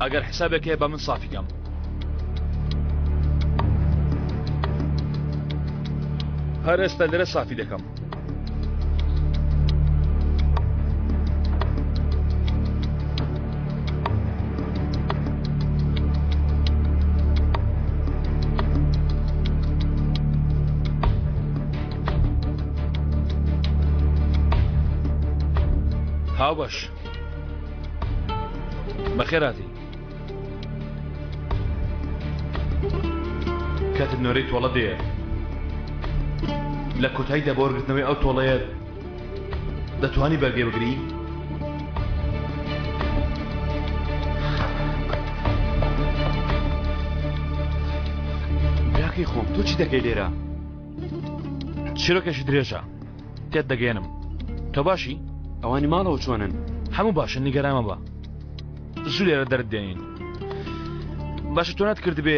ئەگەر حسابێک هەیە بە من سافیکەم. هەر ئێستا لێرە سافی دەکەم. هاو باش بەخێراتی. کاتت نۆرەی تۆڵە دێ لە کۆتاییدا بۆ وەرگرتنەوەی ئەو تۆڵەیە دەتوانی بەرگێ بگری؟ براکەی خۆم تۆ چی دەکەی لێرە؟ چیرۆکێکی درێژە تێت دەگەێنم. تۆ باشی؟ ئەوانی ماڵەوە چۆنن؟ هەموو باشن، نیگەرامە بە. زوو لێرە دەرت دێنین. باشە تۆ نەت کرد بێ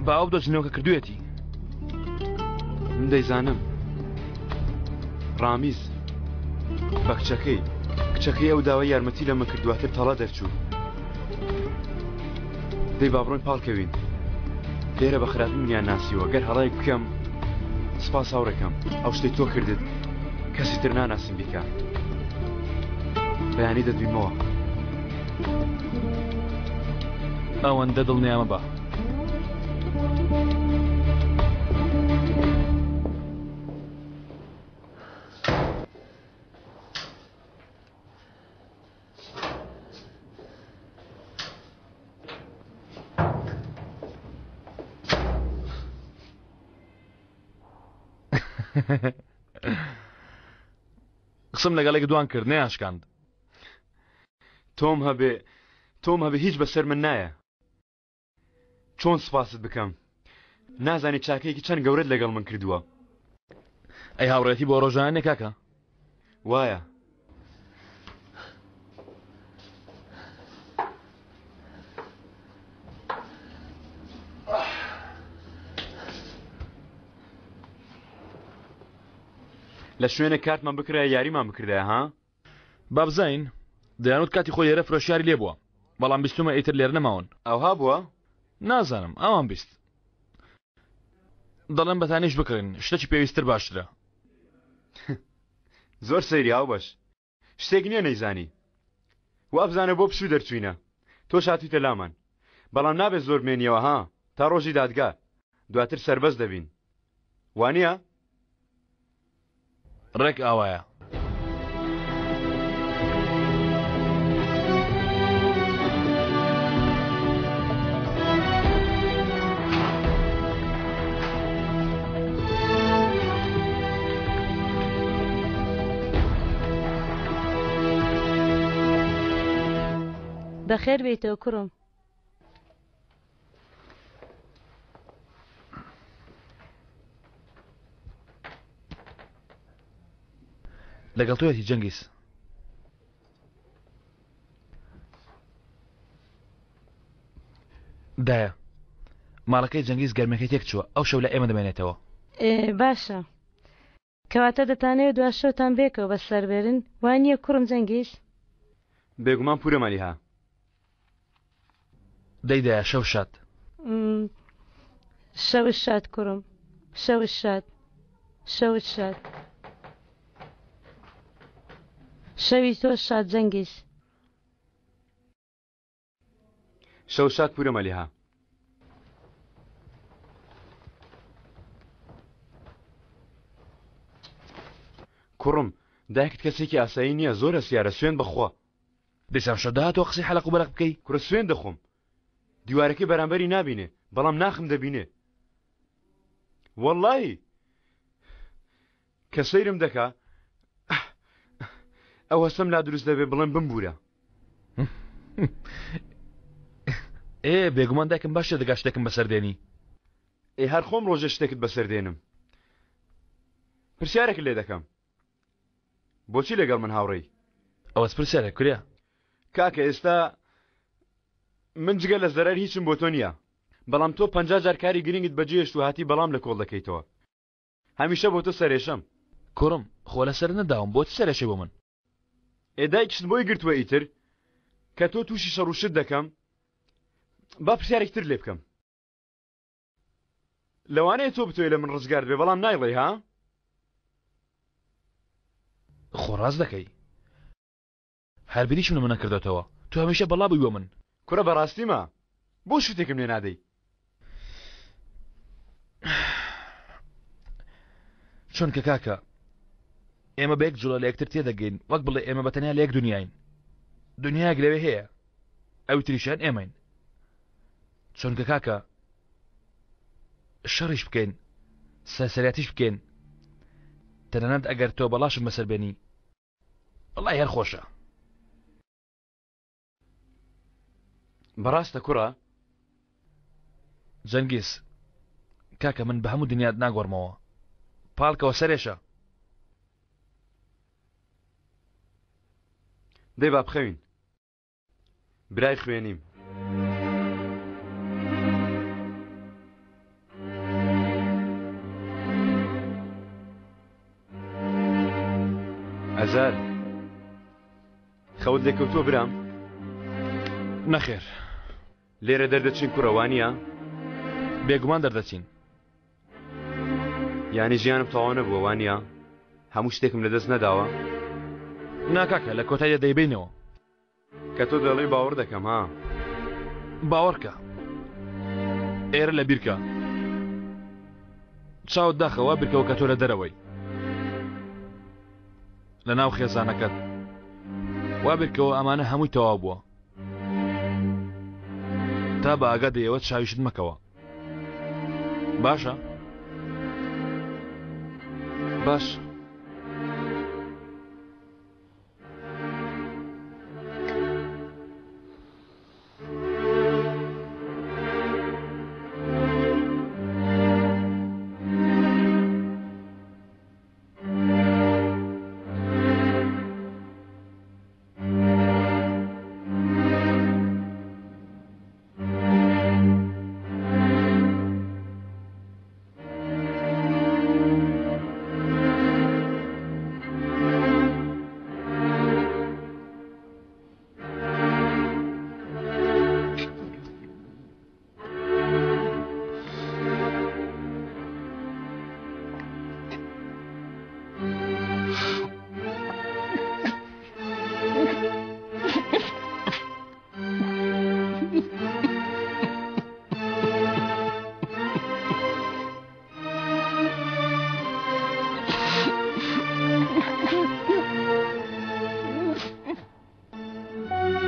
بە ئەو دۆچنەوە کە کردوێتی. من دەیزانم ڕامیز بە کچەکەی ئەو داوای یارمەتی لەمە کردواتر تەڵە دەرچوو. دەی با بڕۆین پاڵکەوین لێرە بە خراپی منیان ناسیوە گەر هەڵەیەک بکەم سپاس هاوڕێکەم ئەو شتەی تۆ کردت کەسی تر ناناسیم بیکە بەیانی دەدوینمەوە ئەوەندە دڵنیامە بە قسم لەگەڵێک دوان کرد نەیانشکاند تۆم هەبێ هیچ بەسەر من نایە چۆن سپاست بکەم نازانی چاکەیەکی چەند گەورەت لەگەڵ من کردووە ئەی هاوڕێتی بۆ ڕۆژانێ کاکە وایە لە شوێنە کاتمان بکرای یاریمان بکردای ها بابزین دەیانوت کاتی خۆی لێرە فرۆشیاری لێ بووە بەڵام بیستمە ئیتر لێر نەماون ئەوها بووە نازانم ئەوان بیست دەڵێن بەتانیش بکڕین شتێکی پێویستتر باشترە زۆر سەیری هاو بەش شتێک نییە نەیزانی وابزانە بۆ پشوو دەرچوینە تۆ شاتویتە لامان بەڵام نابێت زۆر مێنیەوە ها تا ڕۆژی دادگا دواتر سەربەست دەبین وانە ڕێک ئاوایە بەخێر بێیتەوە کوڕم لەگەڵ تۆیەتی جەنگیز دایە ماڵەکەی جەنگیز گەرمەکەی تێک چووە ئەو شەو لە ئێمە دەمێنێتەوە باشە کەواتە دەتانەوێت دوا شەوتان بێکەوە بە سەربێرن وانییە کوڕم جەنگیز بێگومان پورە مالیها دەیدایە شەو شاد شەوت شاد کوڕم شەوت شاد شەوت شاد شەوی تۆ شاد جەنگیز شەو شاد پورە مالیها کوڕم دایکت کەسێکی ئاسایی نییە زۆرە سیارە سوێن بخوا دەسام شەدا تۆ قسەی حەلق و بەرەق بکەی کوڕە سوێن دەخۆم دیوارەکەی بەرامبەری نابینێ بەڵام ناخم دەبینێ وەڵڵی کە سەیرم دەکا ئەو هەستم لا دروست دەبێ بڵێن بمبورە بێگومان دایکم باشە دەگا شتێکم بەسەردێنی هەر خۆم ڕۆژە شتێکت بەسەردێنم پرسیارێک لێ دەکەم بۆچی لەگەڵ من هاوڕێی ئەوەس پرسیارێک کوریا کاکە ئێستا من جگە لە زەرەر هیچم بۆ تۆ نییە بەڵام تۆ 50 جار کاری گرنگت بەجێشت و هاتی بەڵام لە کۆڵ دەکەیتەوە هەمیشە بۆ تۆ سەرێشەم کوڕم خۆ لەسەر نەداوم بۆ سەرێشە بۆ من دایکشت بۆی گرتووە ئیتر کە تۆ تووشی شەڕوشت دەکەم با پرسیارێکتر لێ بکەم لەوانەیە تۆ بتوێ لە من ڕزگار بێ بەڵام نایڵێ ها خۆڕاز دەکەی هەربیریشم لە من نەکردێتەوە تو هەمیشە بەڵا بوویوە من کوڕە بەڕاستیمە بۆ شتێکم لێ نادەی چونکە کاکە ئێمە بە یەک جوڵە لە یەکتر تێدەگەین وەک بڵێ ئێمە بەتەنیا لە یەک دنیاین دنیاک لەوێ هەیە ئەو تریشان ئێمەین چونکە کاکە شەڕیش بکەین سەرسەریاتیش بکەین تەنانەت ئەگەر تۆ بەڵاشم بەسەر بێنی وەڵای هەر خۆشە بەڕاستە کوڕە جەنگیز کاکە من بە هەموو دنیات ناگۆڕمەوە پاڵکەوە سەرێشە دەی با بخەوین برای خوێنیم ئەزار خەوت لێکەوتووە برام نەخێر لێرە دەردەچین کوڕەوانیە بێگومان دەردەچین یانی ژیانم تەواو نەبووە وانە هەموو شتێکم لەدەست نەداوە ناکاکە لە کۆتاییە دەیبینەوە کە تۆ دەڵی باوەڕ دەکەم ها باوەڕکە ئێرە لە بیرکە چاوت داخەوە بیرکەوە کە تۆ لە دەرەوەی لە ناو خێزانەکەت وا بیرکەوە ئەمانە هەمووی تەواو بووە تا بە ئاگا دەیەوە چاویشت مەکەوە باشە؟ باش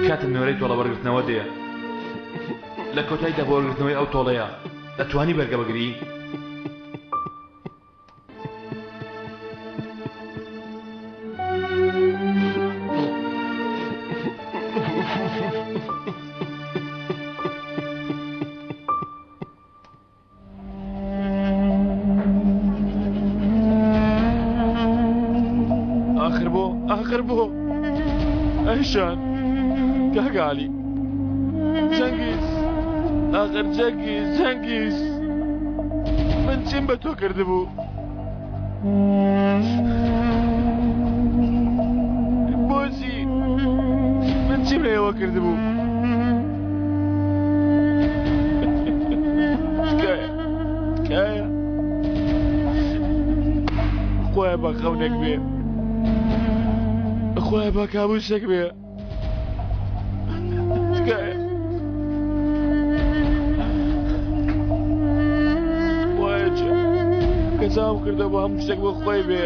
کاتم نوێرەی تۆڵە وەرگرتنەوە دێ لە کۆتاییدا بۆ وەرگرتنەوەی ئەو تۆڵەیە دەتوانی بەرگە بگری؟ آخر بۆ ئەیشان کاکالی جەنگیز ئاخر جەنگیز من چیم بە تۆ کردبوو بۆچی من چیم لە ئێوە کردبوو تکایە خۆیان بە خەونێک بێ خۆیان بە کابوسێک بێ کەسام کردە بۆ هەموو شتێک بۆ خۆی بێ